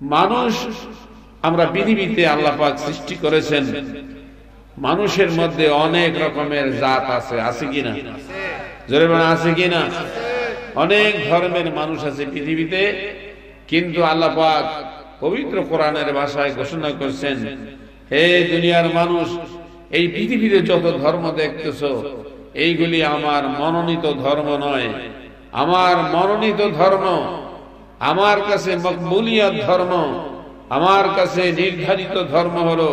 মানুষ আমরা পৃথিবীতে আল্লাহ পাক সৃষ্টি করেছেন, মানুষের মধ্যে অনেক রকমের জাত আছে, আছে কিনা? জোরে বলেন আছে কিনা? অনেক ধর্মের মানুষ আছে পৃথিবীতে, কিন্তু আল্লাহ পাক পবিত্র কোরআনের ভাষায় ঘোষণা করছেন, হে দুনিয়ার মানুষ, এই পৃথিবীতে যত ধর্ম দেখতেছো এইগুলি আমার মনোনীত ধর্ম নয়। আমার মনোনীত ধর্ম, আমার কাছে মকবুলিয়াত ধর্ম, আমার কাছে নির্ধারিত ধর্ম হলো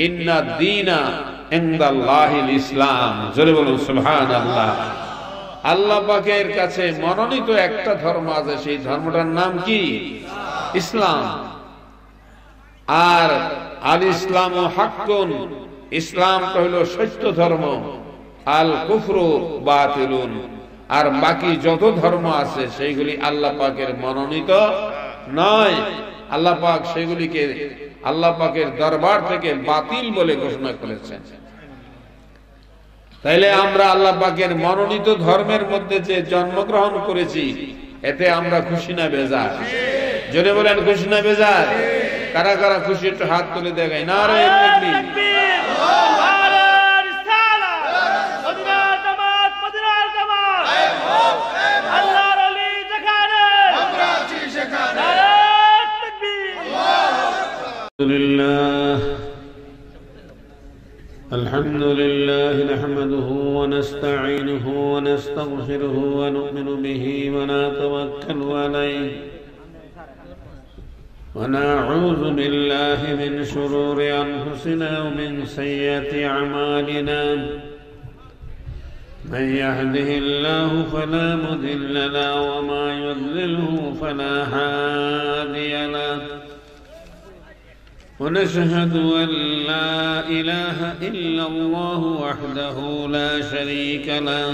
ইন্না দীনা ইনদাল্লাহিল ইসলাম। জোরে বলুন সুবহানাল্লাহ। আল্লাহ পাকের কাছে মনোনীত একটা ধর্ম আছে, সেই ধর্মটার নাম কি? ইসলাম। আর আল ইসলাম হাক্কুন, ইসলামটা হলো সত্য ধর্ম, আল কুফরু বাতিলুন। আর বাকি যত ধর্ম আছে সেইগুলি আল্লাহ পাকের মনোনীত নয়। আল্লাহ পাক সেগুলিকে আল্লাহ পাকের দরবার থেকে বাতিল বলে ঘোষণা করেছেন। তাইলে আমরা আল্লাহ পাকের মনোনীত ধর্মের মধ্যে যে জন্মগ্রহণ করেছি, এতে আমরা খুশি না বেজার? জোরে বলেন খুশি না বেজার? কারা কারা খুশি একটু হাত তুলে দেখায়। নারে তাকবীর। الحمد لله نحمده ونستعينه ونستغفره ونؤمن به ونتوكل عليه ونعوذ بالله من شرور أنفسنا ومن سيئات أعمالنا من يهده الله فلا مضل له وما يضلله فلا هادي له ونشهد أن لا إله إلا الله وحده لا شريك له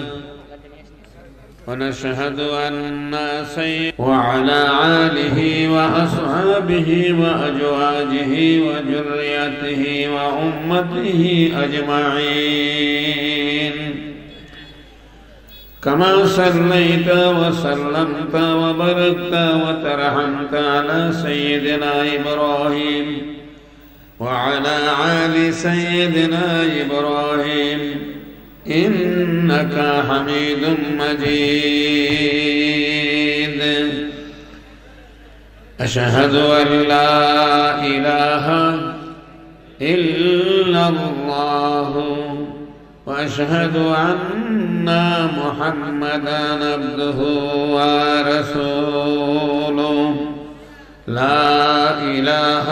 ونشهد أن سيدنا وعلى آله وأصحابه وأزواجه وذريته وأمته أجمعين كما صليت وسلمت وباركت وترحمت على سيدنا إبراهيم وعلى آل سيدنا إبراهيم إنك حميد مجيد أشهد أن لا إله إلا الله وأشهد أن محمدا عبده ورسوله لا إله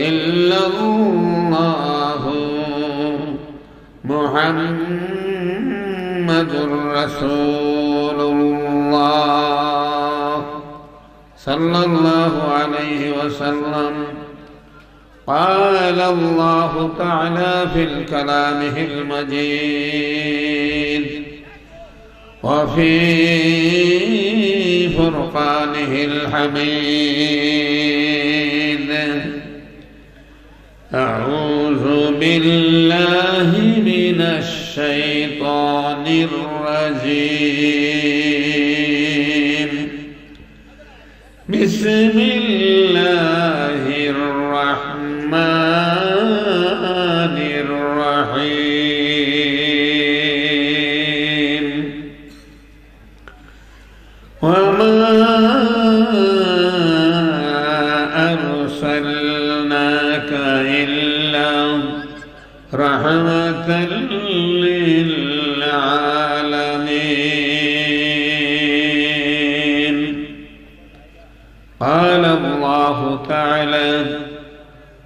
إلا الله محمد رسول الله صلى الله عليه وسلم قال الله تعالى في كلامه المجيد وفي فرقانه الحميد أعوذ بالله من الشيطان الرجيم بسم الله الرحمن الرحيم وما أرسلناك إلا رحمة للعالمين قال الله تعالى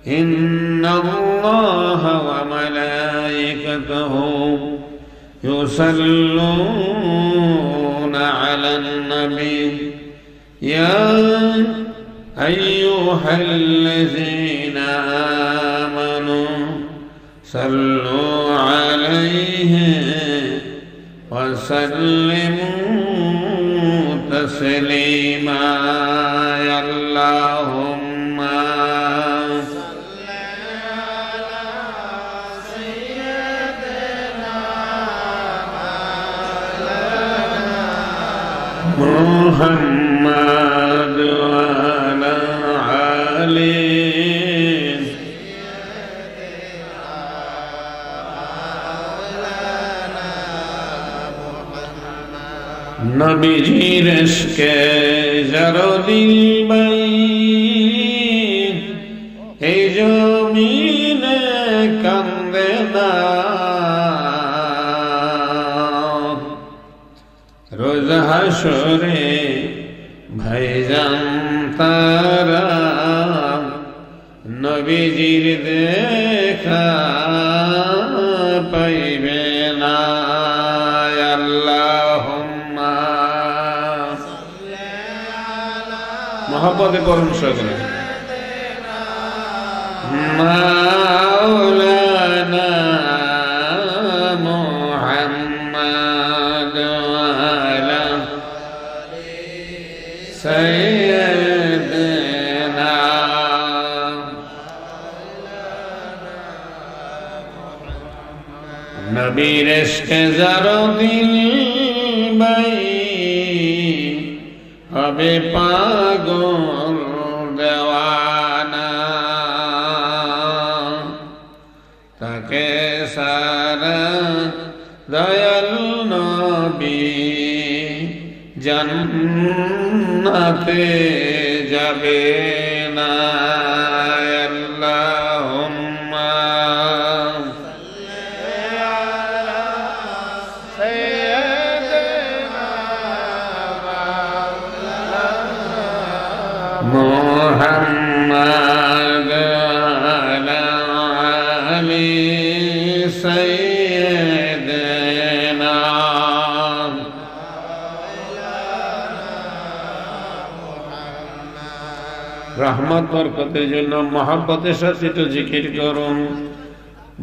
إن الله وملائكته يصلون على النبي يا أيها الذين آمنوا صلوا عليه وسلموا تسليما اللهم صل على سيدنا محمد وعلى নবীজির ইশকে যারো দিল বাই এই জমিনে কান্দে না রোজ হাসরে ভাইজান তারা নবীজির দেখা পাইবে না আল্লাহুম্মা মহব্বতে করুন সকলে মাওলানা মুহাম্মদ আলা সাইয়্যিদিনা নবীর ইশকে যারো দিল বাই হবে পাগল দেওয়ানা তাকে সারা দয়াল নবী জান্নাতে যাবে না আল্লাহুম্মা মুহাম্মদ আলা আলি সাইয়্যিদিনা রহমত বরকতের জন্য মহব্বতের সাথে একটু জিকির করুন।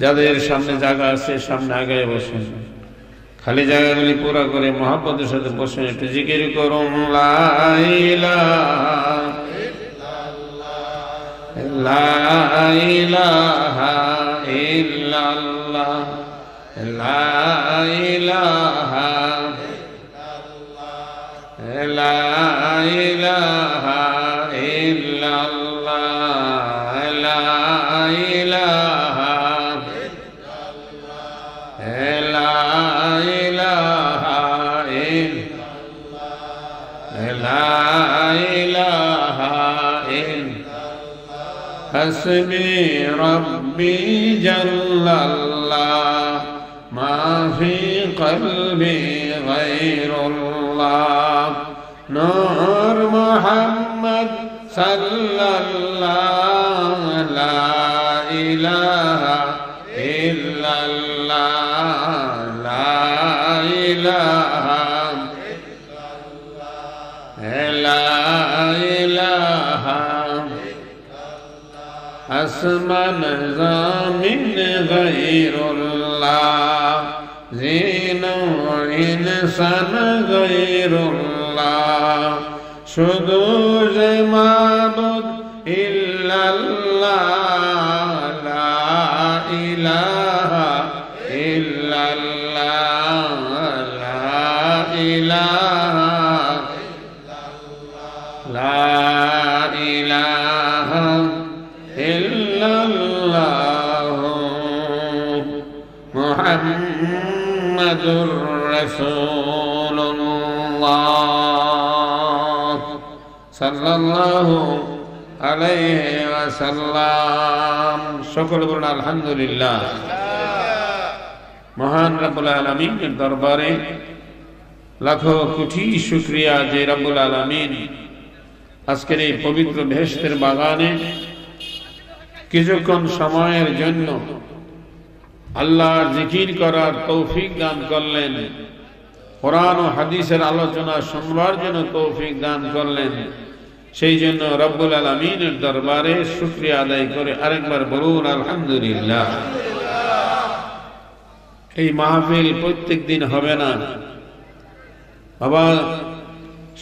যাদের সামনে জায়গা আছে সামনে আগায় বসুন, খালি জায়গাগুলি পুরা করে মহব্বতের সাথে বসে একটু জিকির করুন। লা ইলাহা লা ইলাহা ইল্লাল্লাহ লা ইলাহা লা ইলাহা ইল্লাল্লাহ লা ইলাহা লা ইলাহা লা ইলাহা হাসবি রব্বি জাল্লাল্লাহ মা ফি কলবি গায়রুল্লাহ নূর মুহাম্মদ সাল্লাল্লাহ লা ইলাহা ইল্লাল্লাহ লা ইলাহা লা ইলাহা আসমান জামিন গায়রুল্লাহ জিন ইনসান গায়রুল্লাহ শুধু যে মাবুদ ইল্লাল্লাহ লা ইলাহা ইল্লাল্লাহ লা ইলাহা লা ইলাহা ইল্লাল্লাহ মুহাম্মাদুর রাসূলুল্লাহ সাল্লাল্লাহু আলাইহি ওয়াসাল্লাম। সকলে বলুন আলহামদুলিল্লাহ। মহান রব্বুল আলামিনের দরবারে লাখো কোটি শুকরিয়া যে রব্বুল আলামিন আজকের এই পবিত্র বেহেশতের বাগানে কিছুক্ষণ সময়ের জন্য আল্লাহর জিকির করার তৌফিক দান করলেন, কোরআন ও হাদিসের আলোচনা শুনবার জন্য তৌফিক দান করলেন। সেই জন্য রব্বুল আলামিনের দরবারে শুকরিয়া আদায় করে আরেকবার বলুন আলহামদুলিল্লাহ। এই মাহফিল প্রত্যেক দিন হবে না বাবা।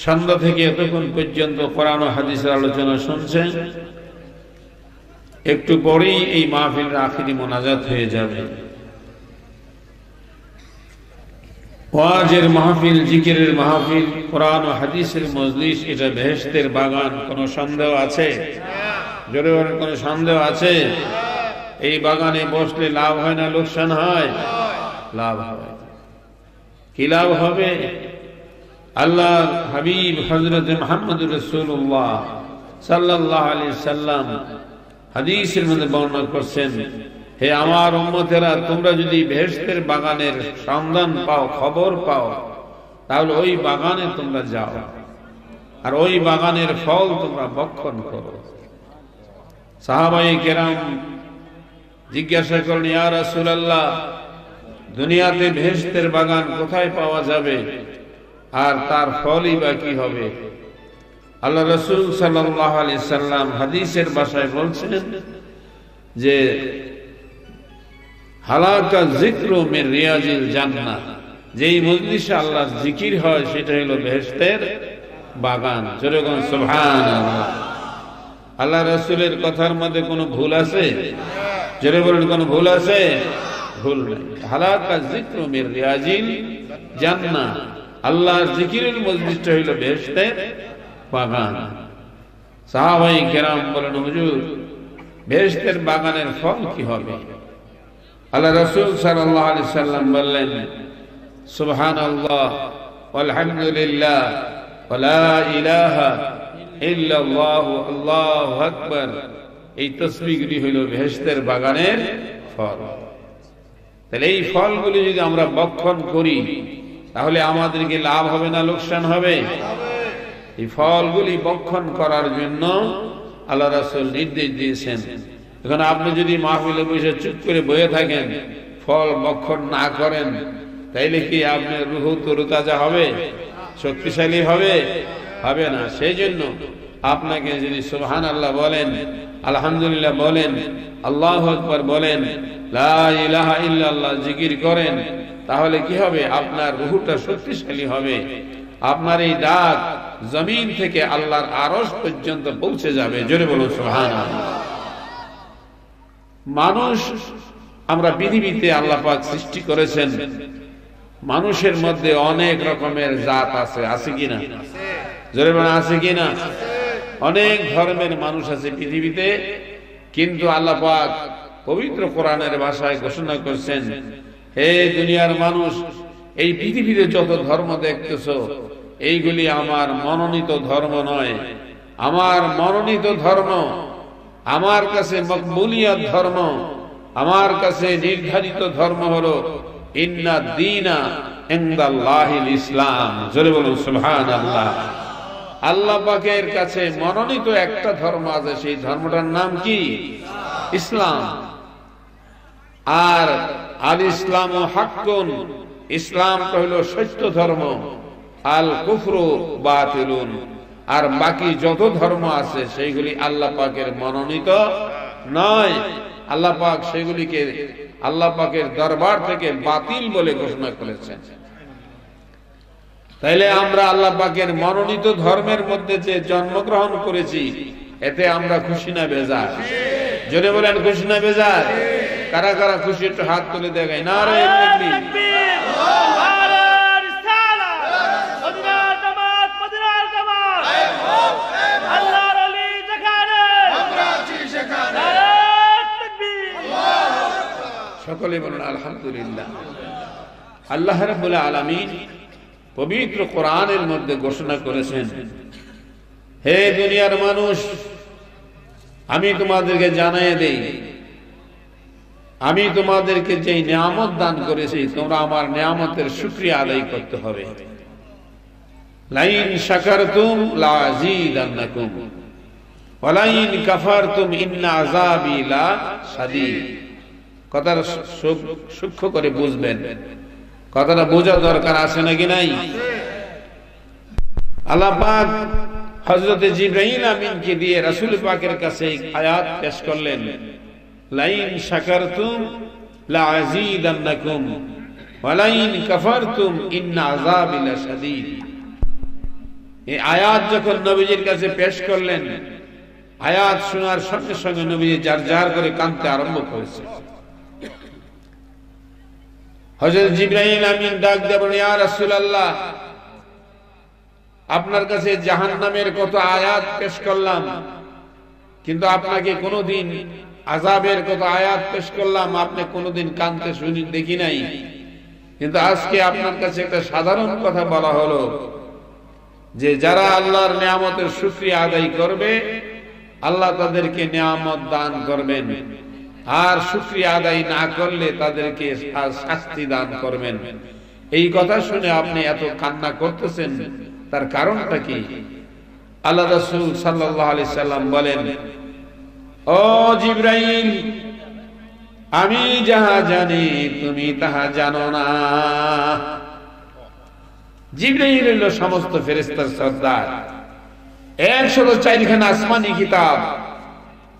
সন্ধ্যা থেকে এতক্ষণ পর্যন্ত কোরআন ও হাদিসের আলোচনা শুনছেন, একটু পরেই এই মাহফিলের আখিরি মোনাজাত হয়ে যাবে। ওয়াজের মাহফিল, জিকিরের মাহফিল, কোরআন ও হাদিসের মজলিস, এটা বেহেশতের বাগান। কোনো সন্দেহ আছে? জোরে বলেন, কোনো সন্দেহ আছে? এই বাগানে বসলে লাভ হয় না লোকসান হয়? লাভ হয়। কি লাভ হবে? আল্লাহর হাবিব হযরত মুহাম্মদুর রাসূলুল্লাহ সাল্লাল্লাহু আলাইহি সাল্লাম হাদিসের মধ্যে বর্ণনা করছেন, হে আমার উম্মতেরা, তোমরা যদি বেহেশতের বাগানের সন্ধান পাও, খবর পাও, তাহলে ওই বাগানে তোমরা যাও আর ওই বাগানের ফল তোমরা ভক্ষণ করো। সাহাবায়ে কেরাম জিজ্ঞাসা করলেন, ইয়া রাসূলুল্লাহ, দুনিয়াতে বেহেশতের বাগান কোথায় পাওয়া যাবে আর তার ফলই বা কি হবে? আল্লাহ রাসূল সাল্লাল্লাহু আলাইহি সাল্লাম হাদিসের ভাষায় বলছেন যে হালাকা যিকরু মিন রিয়াজিল জান্নাহ, যেই মজলিসে আল্লাহর জিকির হয় সেটা হলো বেহেশতের বাগান। জোরে বলুন সুবহানাল্লাহ। আল্লাহ রাসূলের কথার মধ্যে কোনো ভুল আছে? জোরে বলুন, কোনো ভুল আছে? ভুল নাই। হালাকা যিকরু মিন রিয়াজিল জান্নাহ, আল্লাহর জিকিরের মজলিসটা হলো বেহেশতের বাগান। সাহাবায়ে কেরাম বলেন, হুজুর, বেহেশতের বাগানের ফল কি হবে? আল্লাহ রাসূল সাল্লাল্লাহু আলাইহি সাল্লাম বললেন, সুবহানাল্লাহ ওয়ালহামদুলিল্লাহ ওয়া লা ইলাহা ইল্লাল্লাহু আল্লাহু আকবার। এই তাসবিহগুলি হলো বেহেশতের বাগানের ফল। তাহলে এই ফলগুলি যদি আমরা ভক্ষণ করি তাহলে আমাদেরকে লাভ হবে না লোকসান হবে? এই ফলগুলি ভক্ষণ করার জন্য আল্লাহ রাসূল নির্দেশ দিয়েছেন। এখন আপনি যদি মাহফিলে বসে চুপ করে বসে থাকেন, ফল ভক্ষণ না করেন, তাইলে কি আপনার রূহ তরতাজা হবে? শক্তিশালী হবে? হবে না। সেই জন্য আপনাকে যদি সুবহানাল্লাহ বলেন, আলহামদুলিল্লাহ বলেন, আল্লাহু আকবার বলেন, লা ইলাহা ইল্লাল্লাহ জিকির করেন, তাহলে কি হবে? আপনার রূহটা শক্তিশালী হবে। আপনার এই ডাক জমিন থেকে আল্লাহর আরশ পর্যন্ত পৌঁছে যাবে। জোরে বলুন সুবহানাল্লাহ। মানুষ, আমরা পৃথিবীতে আল্লাহ পাক সৃষ্টি করেছেন, মানুষের মধ্যে অনেক রকমের জাত আছে, আছে কিনা? জোরে বলুন, আছে কিনা? অনেক ধর্মের মানুষ আছে পৃথিবীতে, কিন্তু আল্লাহ পাক পবিত্র কোরআনের ভাষায় ঘোষণা করছেন, হে দুনিয়ার মানুষ, এই পৃথিবীতে যত ধর্ম দেখতেছো এইগুলি আমার মনোনীত ধর্ম নয়। আমার মনোনীত ধর্ম, আমার কাছে মকবুলিয়াত ধর্ম, আমার কাছে নির্ধারিত ধর্ম হলো ইন্না দীনা ইনদাল্লাহিল ইসলাম। জোরে বলুন সুবহানাল্লাহ। আল্লাহ পাকের কাছে মনোনীত একটা ধর্ম আছে, সেই ধর্মটার নাম কি? ইসলাম। আর আল ইসলামু হাক্কুন, ইসলামটা হলো সত্য ধর্ম। আল কুফরু বাতিলুন, আর বাকি যত ধর্ম আছে সেইগুলি আল্লাহ পাকের মনোনীত নয়। আল্লাহ পাক সেগুলিকে আল্লাহ পাকের দরবার থেকে বাতিল বলে ঘোষণা করেছেন। তাইলে আমরা আল্লাহ পাকের মনোনীত ধর্মের মধ্যে যে জন্মগ্রহণ করেছি, এতে আমরা খুশি না বেজার? জোরে বলেন, খুশি না বেজার? কারা কারা খুশি একটু হাত তুলে দেখায়। নারে তাকবীর। সকলে বলুন আলহামদুলিল্লাহ। আল্লাহ রাব্বুল আলামিন পবিত্র কোরআনের মধ্যে ঘোষণা করেছেন, হে দুনিয়ার মানুষ, আমি তোমাদেরকে জানাই দেই, আমি তোমাদেরকে যে নিয়ামত দান করেছি, তোমরা আমার নিয়ামতের শুকরিয়া আদায় করতে হবে। লাইন শাকারতুম লাযীদান্নাকুম ওয়া লাইন কাফারতুম ইন্না আযাবি লাশাদীদ। কথাটা সূক্ষ্ম করে বুঝবেন, কথাটা বোঝা দরকার আছে নাকি নাই? আল্লাহ পাক হযরত জিবরাইল আমিনকে দিয়ে রাসূল পাকের কাছে আয়াত পেশ করলেন, লাইন শাকারতুম লাযীদান্নাকুম ওয়া লাইন কাফারতুম ইন্না আযাবি লাশাদীদ। এই আয়াত যখন নবীজির কাছে পেশ করলেন, আয়াত শোনার সঙ্গে সঙ্গে নবীজি জারজার করে কাঁদতে আরম্ভ করেছে। হযরত জিবরাইল আমিন ডাক দিয়ে বলেন, ইয়া রাসূলুল্লাহ, আপনার কাছে জাহান্নামের কত আয়াত পেশ করলাম, কিন্তু আপনাকে কোনোদিন আযাবের কত আয়াত পেশ করলাম, আপনি কোনোদিন কাঁদতে শুনি দেখি নাই। কিন্তু আজকে আপনার কাছে একটা সাধারণ কথা বলা হলো, যে যারা আল্লাহর নিয়ামতের শুকরিয়া আদায় করবে আল্লাহ তাদেরকে নিয়ামত দান করবেন, আর শুকরিয়া আদায় না করলে তাদেরকে শাস্তি দান করবেন। এই কথা শুনে আপনি এত কান্না করতেছেন, তার কারণটা কি? আল্লাহ রাসূল সাল্লাল্লাহু আলাইহি সাল্লাম বলেন, ও জিবরাইল, আমি যাহা জানি তুমি তাহা জানো না। জিবরাইল হলো সমস্ত ফেরেশতার সর্দার। 104 খানা আসমানি কিতাব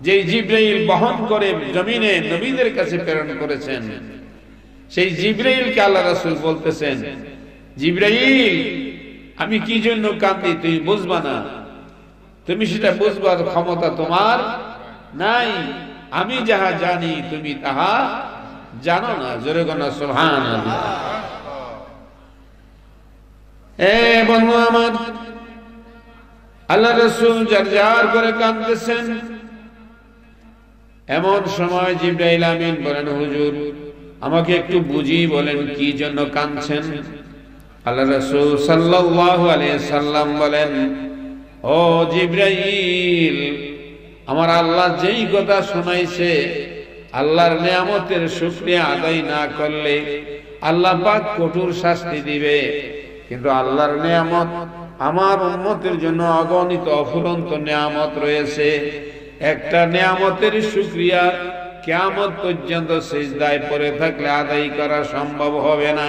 যে জিবরাইল বহন করে জমিনে নবীদের কাছে প্রেরণ করেছেন, সেই জিবরাইলকে আল্লাহ রাসূল বলতেছেন, জিবরাইল, আমি কি জন্য কাঁদি তুমি বুঝবা না, তুমি সেটা বুঝবার ক্ষমতা তোমার নাই। আমি যাহা জানি তুমি তাহা জানো না। জোরে গনা সুবহানাল্লাহ। বন্ধু আমার, আল্লাহ রাসূল জারজার করে কাঁদতেছেন। এমন সময় জিবরাইল আমিন বলেন, হুজুর আমাকে একটু বুঝিয়ে বলেন কি জন্য কাঁদছেন। আল্লাহ রাসূল সাল্লাল্লাহু আলাইহি সাল্লাম বলেন, ও জিবরাইল, আমার আল্লাহ যেই কথা শোনাইছে, আল্লাহর নিয়ামতের শুকরিয়া আদায় না করলে আল্লাহ পাক কঠোর শাস্তি দিবে। কিন্তু আল্লাহর নিয়ামত আমার উম্মতের জন্য অগণিত অফুরন্ত নিয়ামত রয়েছে। একটা নিয়ামতের শুকরিয়া কিয়ামত পর্যন্ত সিজদায় পড়ে থাকলে আদায় করা সম্ভব হবে না।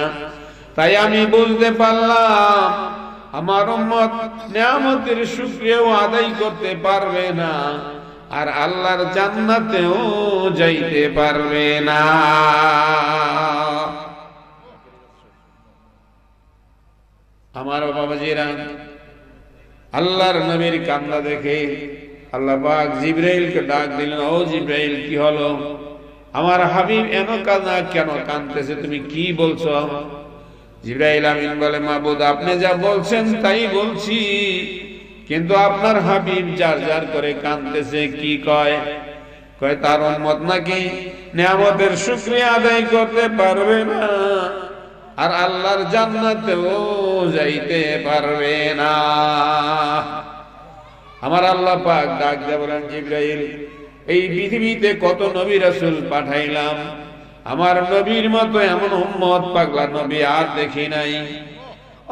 তাই আমি বুঝতে পারলাম আমার উম্মত নিয়ামতের শুকরিয়াও আদায় করতে পারবে না, আর আল্লাহর জান্নাতেও যাইতে পারবে না। আমার বাবাজিরা, আল্লাহর নবীর কান্না দেখে আল্লাহ পাক জিবরাইলকে ডাক দিলেন, ও জিবরাইল, কি হলো? আমার হাবিব এন কাঁদা কেন কাঁদতেছে, তুমি কি বলছো? জিবরাইল আমিন বলে, মাবুদ, আপনি যা বলছেন তাই বলছি, কিন্তু আপনার হাবিব যার যার করে কাঁদতেছে। কি কয়? কয় তার উম্মত নাকি নিয়ামতের শুকরিয়া আদায় করতে পারবে না, আর আল্লাহর জান্নাতেও যাইতে পারবে না। আমার আল্লাহ পাক ডাক দিয়ে বলেন, জিবরাইল, এই পৃথিবীতে কত নবী রাসূল পাঠাইলাম, আমার নবীর মতো এমন উম্মত পাগলা নবী আর দেখি নাই।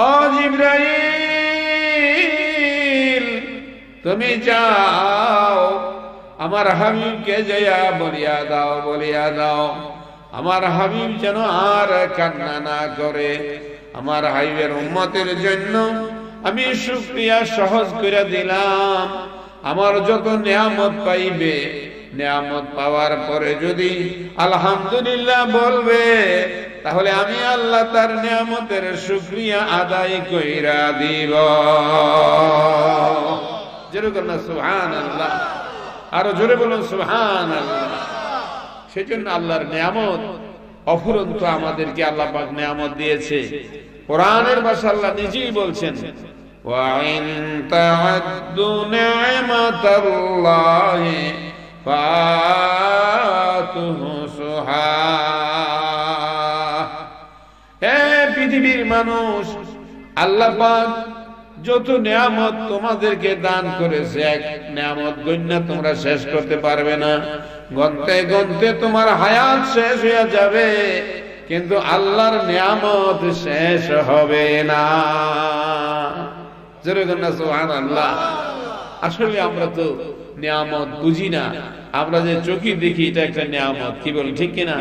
ও জিবরাইল, তুমি যাও আমার হাবিবকে যাইয়া বলিয়া দাও, বলিয়া দাও আমার হাবিব যেন আর কান্না না করে। আমার হাবিবের উম্মতের জন্য আমি শুকরিয়া সহজ করে দিলাম। আমার যত নিয়ামত পাইবে, নিয়ামত পাওয়ার পরে যদি আলহামদুলিল্লাহ বলবে, তাহলে আমি আল্লাহ তার নিয়ামতের শুকরিয়া আদায় কইরা দিব। জোরে বলুন সুবহানাল্লাহ, আরো জোরে বলুন সুবহানাল্লাহ। সেজন্য আল্লাহর নিয়ামত অফুরন্ত আমাদেরকে আল্লাহ পাক নিয়ামত দিয়েছে। কোরআনের ভাষা আল্লাহ নিজেই বলছেন, ওয়া ইন তা'আদ্দু নি'মাতাল্লাহি ফাতুহসুহা। হে পৃথিবীর মানুষ, আল্লাহ পাক যত নিয়ামত তোমাদেরকে দান করেছে, এক নিয়ামত গণ্য তোমরা শেষ করতে পারবে না। গন্তে গন্তে তোমার হায়াত শেষ হয়ে যাবে, কিন্তু আল্লাহর নিয়ামত শেষ হবে না। জোরে বলুন সুবহানাল্লাহ। আসলে আমরা তো নিয়ামত বুঝি না। আমরা যে চোখে দেখি এটা একটা নিয়ামত, কি বল ঠিক কিনা?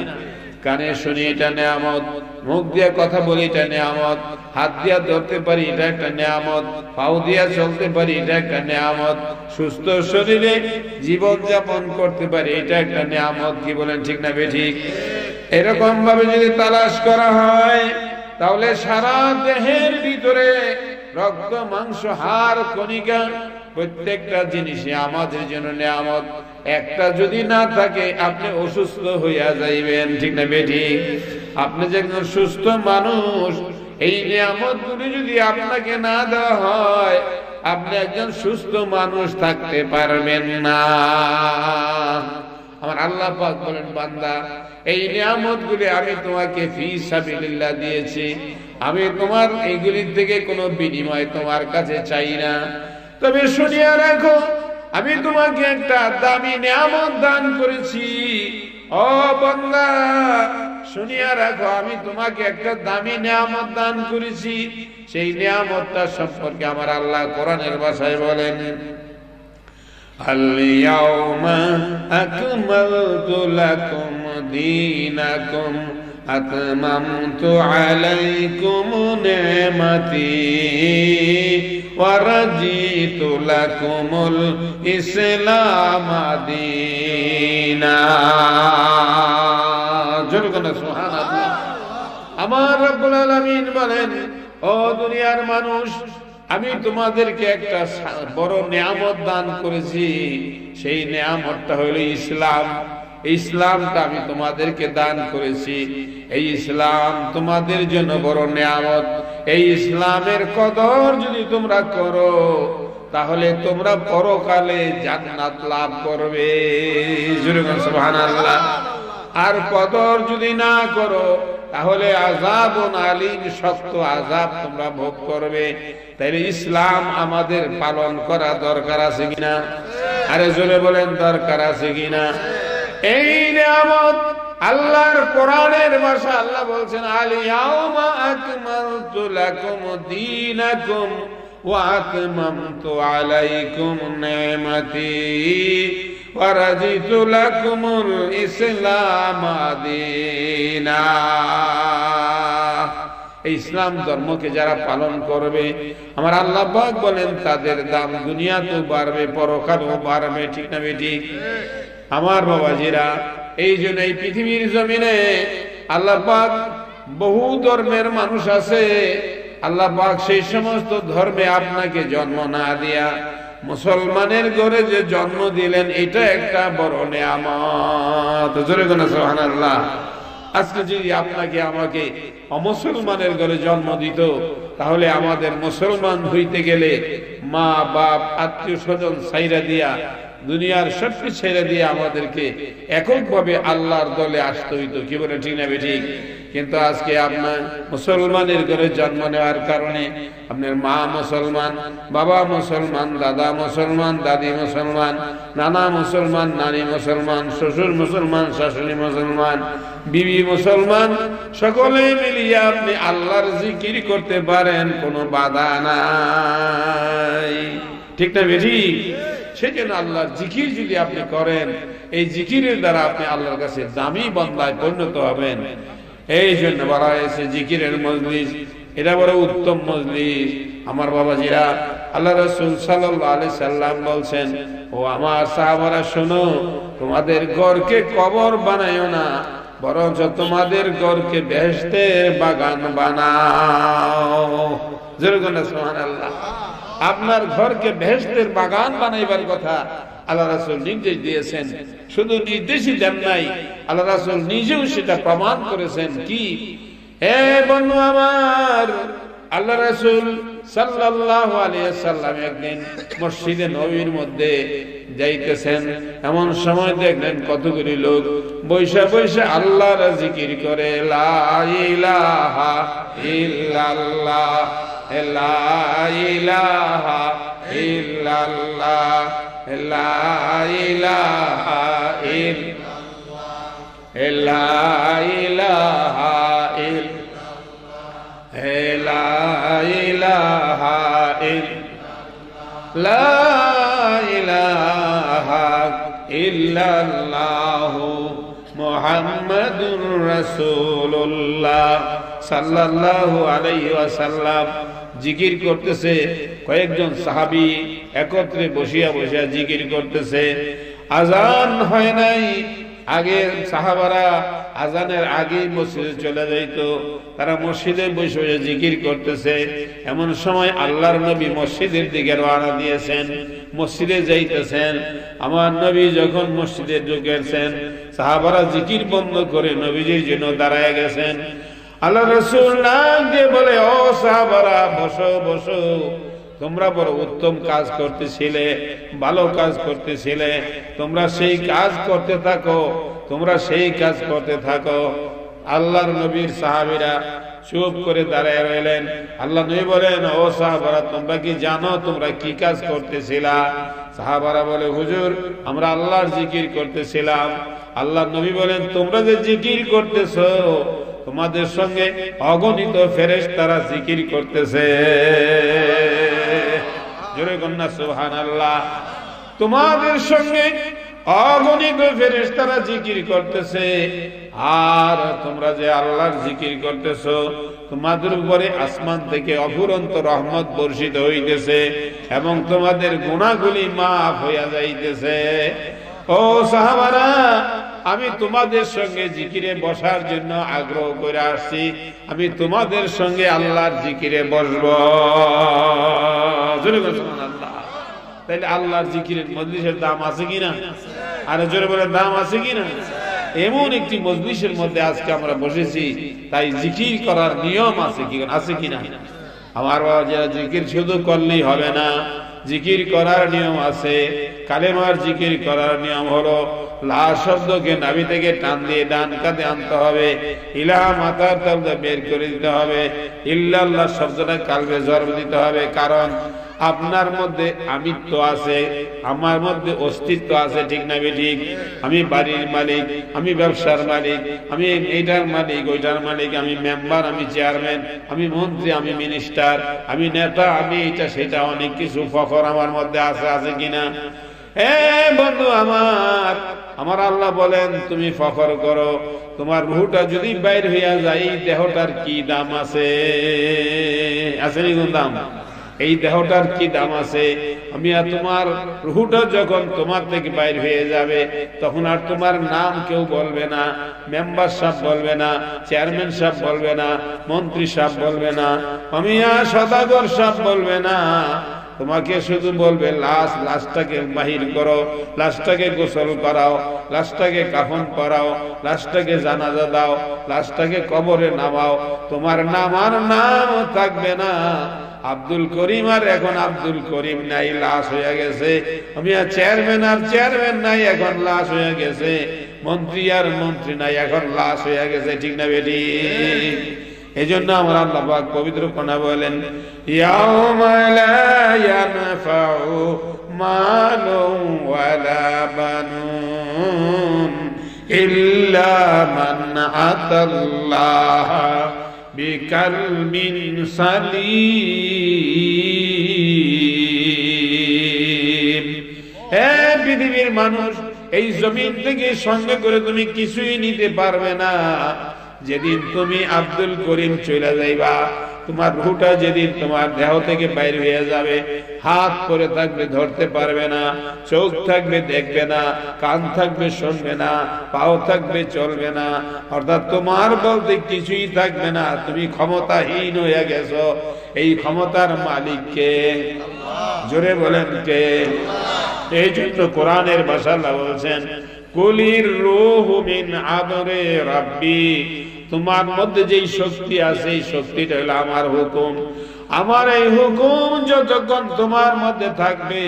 কানে শুনি এটা নিয়ামত, মুখ দিয়ে কথা বলি এটা নিয়ামত, হাত দিয়া ধরতে পারি এটা একটা নিয়ামত, পাও দিয়া চলতে পারি এটা একটা নিয়ামত, সুস্থ শরীরে জীবন যাপন করতে পারি এটা একটা নিয়ামত। কি বলেন ঠিক না বেঠিক? এরকম ভাবে যদি তালাশ করা হয়, তাহলে সারা দেহের ভিতরে রক্ত, মাংস, হাড়, কণিকা প্রত্যেকটা জিনিসই আমাদের জন্য নিয়ামত। একটা যদি না থাকে আপনি অসুস্থ হইয়া যাইবেন, ঠিক না বেঠিক? আপনি যে একজন সুস্থ মানুষ, এই নিয়ামত গুলি যদি আপনাকে না দেওয়া হয়, আপনি একজন সুস্থ মানুষ থাকতে পারবেন না। আমার আল্লাহ পাক বলেন, বান্দা, এই নিয়ামত গুলি আমি তোমাকে ফি সাবিলিল্লাহ দিয়েছি, আমি তোমার এইগুলির থেকে কোনো বিনিময় তোমার কাছে চাই না। তবে শুনিয়া রাখো, আমি তোমাকে একটা দামি নিয়ামত দান করেছি। ও বান্দা, শুনিয়া রাখো, আমি তোমাকে একটা দামি নিয়ামত দান করেছি। সেই নিয়ামতটা সম্পর্কে আমার আল্লাহ কোরআনের ভাষায় বলেন, আল-ইয়াউমা আকমালতু লাকুম দীনাকুম আতমামতু আলাইকুম নি'মাতি ওয়া রাদিতু লাকুমুল ইসলাম দীনা। সুবহানাল্লাহ। আমার রব্বুল আলামিন বলেন, ও দুনিয়ার মানুষ, আমি তোমাদেরকে একটা বড় নিয়ামত দান করেছি। সেই নিয়ামতটা হলো ইসলাম। ইসলামটা আমি তোমাদেরকে দান করেছি। এই ইসলাম তোমাদের জন্য বড় নিয়ামত। এই ইসলামের কদর যদি তোমরা করো, তাহলে তোমরা পরকালে জান্নাত লাভ করবে। সুবহানাল্লাহ। আর কদর যদি না করো, তাহলে আযাবুন আলীম, শক্ত আযাব তোমরা ভোগ করবে। তাইলে ইসলাম আমাদের পালন করা দরকার আছে কিনা? আরে জোরে বলেন, দরকার আছে কিনা? এই নিয়ামত আল্লাহর কোরআনের ভাষা, আল্লাহ বলছেন, আল-ইয়াউমা আকমালতু লাকুম দীনাকুম ওয়া আতমামতু আলাইকুম নি'মাতি ওয়া রাদিতু লাকুমুল ইসলাম দীনা। এই ইসলাম ধর্মকে যারা পালন করবে, আমার আল্লাহ পাক বলেন, তাদের দাম দুনিয়াতেও বাড়বে, পরকালেও বাড়বে। ঠিক না বেঠিক? আমার বাবাজিরা, এই জন্য এই পৃথিবীর জমিনে আল্লাহ পাক বহু ধর্মের মানুষ আছে। আল্লাহ পাক সেই সমস্ত ধর্মে আপনাকে জন্ম না দিয়া মুসলমানের ঘরে যে জন্ম দিলেন, এটা একটা বড় নিয়ামত। জোরে বলেন সুবহানাল্লাহ। আজকে যদি আপনাকে আমাকে অমুসলমানের ঘরে জন্ম দিত, তাহলে আমাদের মুসলমান হইতে গেলে মা বাপ আত্মীয় স্বজন ছাইরা দিয়া, দুনিয়ার সবকিছু ছেড়ে দিয়ে আমাদেরকে এককভাবে আল্লাহর দলে আসতে হইতো। কি বলে, ঠিক না বেঠিক? কিন্তু আজকে আপনার মুসলমানের ঘরে জন্ম নেওয়ার কারণে আপনার মা মুসলমান, বাবা মুসলমান, দাদা মুসলমান, দাদি মুসলমান, নানা মুসলমান, নানি মুসলমান, শ্বশুর মুসলমান, শাশুড়ি মুসলমান, বিবি মুসলমান, সকলে মিলিয়ে আপনি আল্লাহর জিকির করতে পারেন, কোনো বাধা নাই। ঠিক না বেঠিক? সেজন্য আল্লাহর জিকির যদি আপনি করেন, এই জিকিরের দ্বারা আপনি আল্লাহর কাছে দামি বান্দায় পরিণত হবেন। এই জন্য বলা হয়েছে জিকিরের মজলিস, এটা বড় উত্তম মজলিস। আমার বাবাজিরা, আল্লাহ রাসূল সাল্লাল্লাহু আলাইহি সাল্লাম বলছেন, ও আমার সাহাবারা শোনো, তোমাদের ঘরকে কবর বানাইও না, বরঞ্চ তোমাদের ঘরকে বেহেশতের বাগান বানাও। যেরকম সুবহানাল্লাহ। আপনার ঘরকে বেহেশতের বাগান বানাইবার কথা আল্লাহ রাসূল নির্দেশ দিয়েছেন। শুধু নির্দেশই দেন নাই, আল্লাহ রাসূল নিজেও সেটা প্রমাণ করেছেন। কি? হে বন্ধু আমার, আল্লাহ রাসূল সাল্লাল্লাহু আলাইহি সাল্লাম একদিন মসজিদে নববীর মধ্যে যাইতেছেন। এমন সময় দেখলেন কতগুলি লোক বৈশা বৈশা আল্লাহর জিকির করে, লা ইলাহা ইল্লাল্লাহ, লা ইলাহা ইল্লাল্লাহ, লা ইলাহা ইল্লাল্লাহ, লা ইলাহা ইল্লাল্লাহ, লা ইলাহা ইল্লাল্লাহ, লা ইলাহা ইল্লাল্লাহ মুহাম্মাদুর রাসূলুল্লাহ সাল্লাল্লাহু আলাইহি ওয়াসাল্লাম জিকির করতেছে। কয়েকজন সাহাবী একত্রে বসিয়া বসিয়া জিকির করতেছে। আজান হয় নাই, আগে সাহাবারা আজানের আগে মসজিদে চলে যাইত, তারা মসজিদে বসে বসে জিকির করতেছে। এমন সময় আল্লাহর নবী মসজিদের দিকে রওনা দিয়েছেন, মসজিদে যাইতেছেন। আমার নবী যখন মসজিদে ঢুকেছেন, সাহাবারা জিকির বন্ধ করে নবীজির জন্য দাঁড়ায় গেছেন। আল্লাহ রাসূল ডাক দিয়ে বলে, ও সাহাবারা, বসো বসো, তোমরা বড় উত্তম কাজ করতেছিলে, ভালো কাজ করতেছিলে, তোমরা সেই কাজ করতে থাকো, তোমরা সেই কাজ করতে থাকো। আল্লাহর নবীর সাহাবীরা চুপ করে দাঁড়ায় রইলেন। আল্লাহ নবী বলেন, ও সাহাবারা, তোমরা কি জানো তোমরা কি কাজ করতেছিলা? সাহাবারা বলে, হুজুর আমরা আল্লাহর জিকির করতেছিলাম। আল্লাহ নবী বলেন, তোমরা যে জিকির করতেছো তোমাদের সঙ্গে অগণিত ফেরেশতারা জিকির করতেছে। জোরে কন্যা সুবহানাল্লাহ। তোমাদের সঙ্গে অগণিত ফেরেশতারা জিকির করতেছে, আর তোমরা যে আল্লাহর জিকির করতেছো তোমাদের উপরে আসমান থেকে অফুরন্ত রহমত বর্ষিত হইতেছে এবং তোমাদের গুনাহগুলি মাফ হইয়া যাইতেছে। ও সাহাবারা, আমি তোমাদের সঙ্গে জিকিরে বসার জন্য আগ্রহ করে আসছি, আমি তোমাদের সঙ্গে আল্লাহর জিকিরে বসবো। জোরে বলুন সুবহানাল্লাহ। তাইলে আল্লাহর জিকিরের মজলিসের দাম আছে কিনা? আর জোরে বলে দাম আছে কিনা? এমন একটি মজলিসের মধ্যে আজকে আমরা বসেছি, তাই জিকির করার নিয়ম আছে কিনা? আমার বাবা, যারা জিকির শুধু করলেই হবে না, জিকির করার নিয়ম আছে। কালেমার জিকির করার নিয়ম হলো লা শব্দকে নাভি থেকে টান দিয়ে ডান কাঁধে আনতে হবে, ইলাহা মাথার তালুতে বের করে দিতে হবে, ইল্লাল্লাহ শব্দটা কালবে জড় দিতে হবে। কারণ আপনার মধ্যে আমিত্ব আছে, আমার মধ্যে অস্তিত্ব আছে, ঠিক না ঠিক? আমি বাড়ির মালিক, আমি ব্যবসার মালিক, আমি এইটার মালিক, ওইটার মালিক, আমি মেম্বার, আমি চেয়ারম্যান, আমি মন্ত্রী, আমি মিনিস্টার, আমি নেতা, আমি এটা সেটা, অনেক কিছু ফখর আমার মধ্যে আছে কিনা? বন্ধু আমার আল্লাহ বলেন, তুমি ফখর করো, তোমার রূহটা যদি বাইর হইয়া যায় দেহটার কি দাম আছে? নি কোন দাম? এই দেহটার কি দাম আছে? আমি আর তোমার রূহটা যখন তোমার থেকে বাইর হয়ে যাবে তখন আর তোমার নাম কেউ বলবে না, মেম্বার সাহেব বলবে না, চেয়ারম্যান সাহেব বলবে না, মন্ত্রী সাহেব বলবে না, আমি আর সদাগর সাহেব বলবে না। তোমাকে শুধু বলবে লাশটাকে বাহির করো, লাশটাকে গোসল করাও, লাশটাকে কাফন পরাও, লাশটাকে জানাজা দাও, লাশটাকে কবরে নামাও। তোমার নাম আর নাম থাকবে না। আব্দুল করিম আর এখন আব্দুল করিম নাই, লাশ হয়ে গেছে। আমি আর চেয়ারম্যান আর চেয়ারম্যান নাই, এখন লাশ হয়ে গেছে। মন্ত্রী আর মন্ত্রী নাই, এখন লাশ হয়ে গেছে, ঠিক না বেটি? এই জন্য আমার আল্লাহ পাক পবিত্র কোরআনে বলেন, ইয়াউমা লা ইয়ানফাউ মালুন ওয়ালা বানুন ইল্লা মান আতাল্লাহ বিকালবিন সালিম। হে পৃথিবীর মানুষ, এই জমিন থেকে সঙ্গে করে তুমি কিছুই নিতে পারবে না। যেদিন তুমি আব্দুল করিম চলে যাইবা, তোমার রূহটা যেদিন তোমার দেহ থেকে বাইর হয়ে যাবে, হাত পরে থাকবে ধরতে পারবে না, চোখ থাকবে দেখবে না, কান থাকবে শুনবে না, পাও থাকবে চলবে না, অর্থাৎ তোমার বলতে কিছুই থাকবে না। তুমি ক্ষমতাহীন হয়ে গেছো। এই ক্ষমতার মালিক কে? জোরে বলেন কে? এই জন্য কোরআনের ভাষা আল্লাহ বলছেন, কুলির রূহু মিন আমরি রাব্বি। তোমার মধ্যে যেই শক্তি আছে, এই শক্তিটা হলো আমার হুকুম। আমার এই হুকুম যতক্ষণ তোমার মধ্যে থাকবে,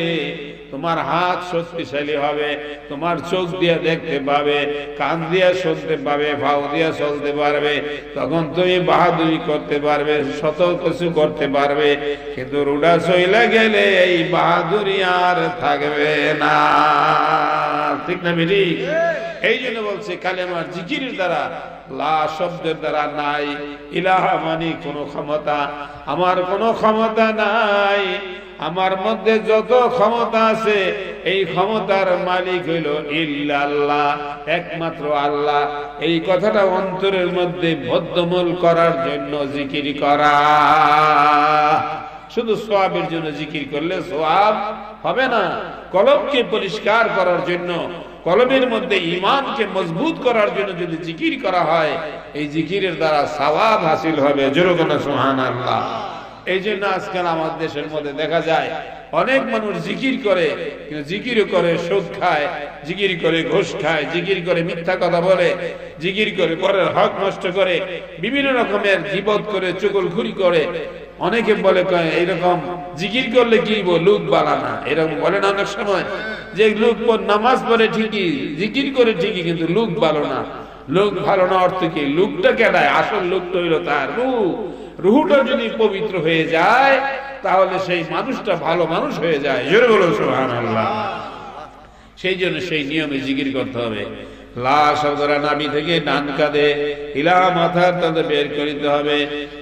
তোমার হাত শক্তিশালী হবে, তোমার চোখ দিয়ে দেখতে পাবে, কান দিয়ে শুনতে পাবে, পাও দিয়ে চলতে পারবে, তখন তুমি বাহাদুরি করতে পারবে, শত কিছু করতে পারবে। কিন্তু রুডা চইলা গেলে এই বাহাদুরি আর থাকবে না, ঠিক না বেটি? এই জন্য বলছে কালেমার জিকিরের দ্বারা, লা শব্দের দ্বারা নাই, ইলাহা মানি কোনো ক্ষমতা, আমার কোনো ক্ষমতা নাই। আমার মধ্যে যত ক্ষমতা আছে, এই ক্ষমতার মালিক হইল ইল্লাল্লাহ, একমাত্র আল্লাহ। এই কথাটা অন্তরের মধ্যে বদ্ধমূল করার জন্য জিকির করা। শুধু সওয়াবের জন্য জিকির করলে সওয়াব হবে না। কলবকে পরিষ্কার করার জন্য, কলবের মধ্যে ঈমানকে মজবুত করার জন্য যদি জিকির করা হয়, এই জিকিরের দ্বারা সওয়াব হাসিল হবে। জোরে বলো সুবহানাল্লাহ। এই জন্য আজকাল আমাদের দেশের মধ্যে দেখা যায় অনেক মানুষ জিকির করে, কিন্তু জিকির করে সুদ খায়, জিকির করে ঘুষ খায়, জিকির করে মিথ্যা কথা বলে, জিকির করে পরের হক নষ্ট করে, বিভিন্ন রকমের গীবত করে, চুগলখুরি করে। অনেকে বলে এইরকম জিকির করলে কি লোক বাড়ানা, এরকম বলে না অনেক সময়, যে লোক নামাজ পড়ে ঠিকই, জিকির করে ঠিকই, কিন্তু লোক ভালো না। লোক ভালো না অর্থ কি? লোকটা কেডায়? আসল লোকটা হইল তার রূহ। রূহটা যদি পবিত্র হয়ে যায় তাহলে সেই মানুষটা ভালো মানুষ হয়ে যায়। জোরে বলো সুবহানাল্লাহ। সেই জন্য সেই নিয়মে জিকির করতে হবে। লা শব্দটা নাভি থেকে ডান কাঁধে ইলা মাথার তাতে বের করতে হবে।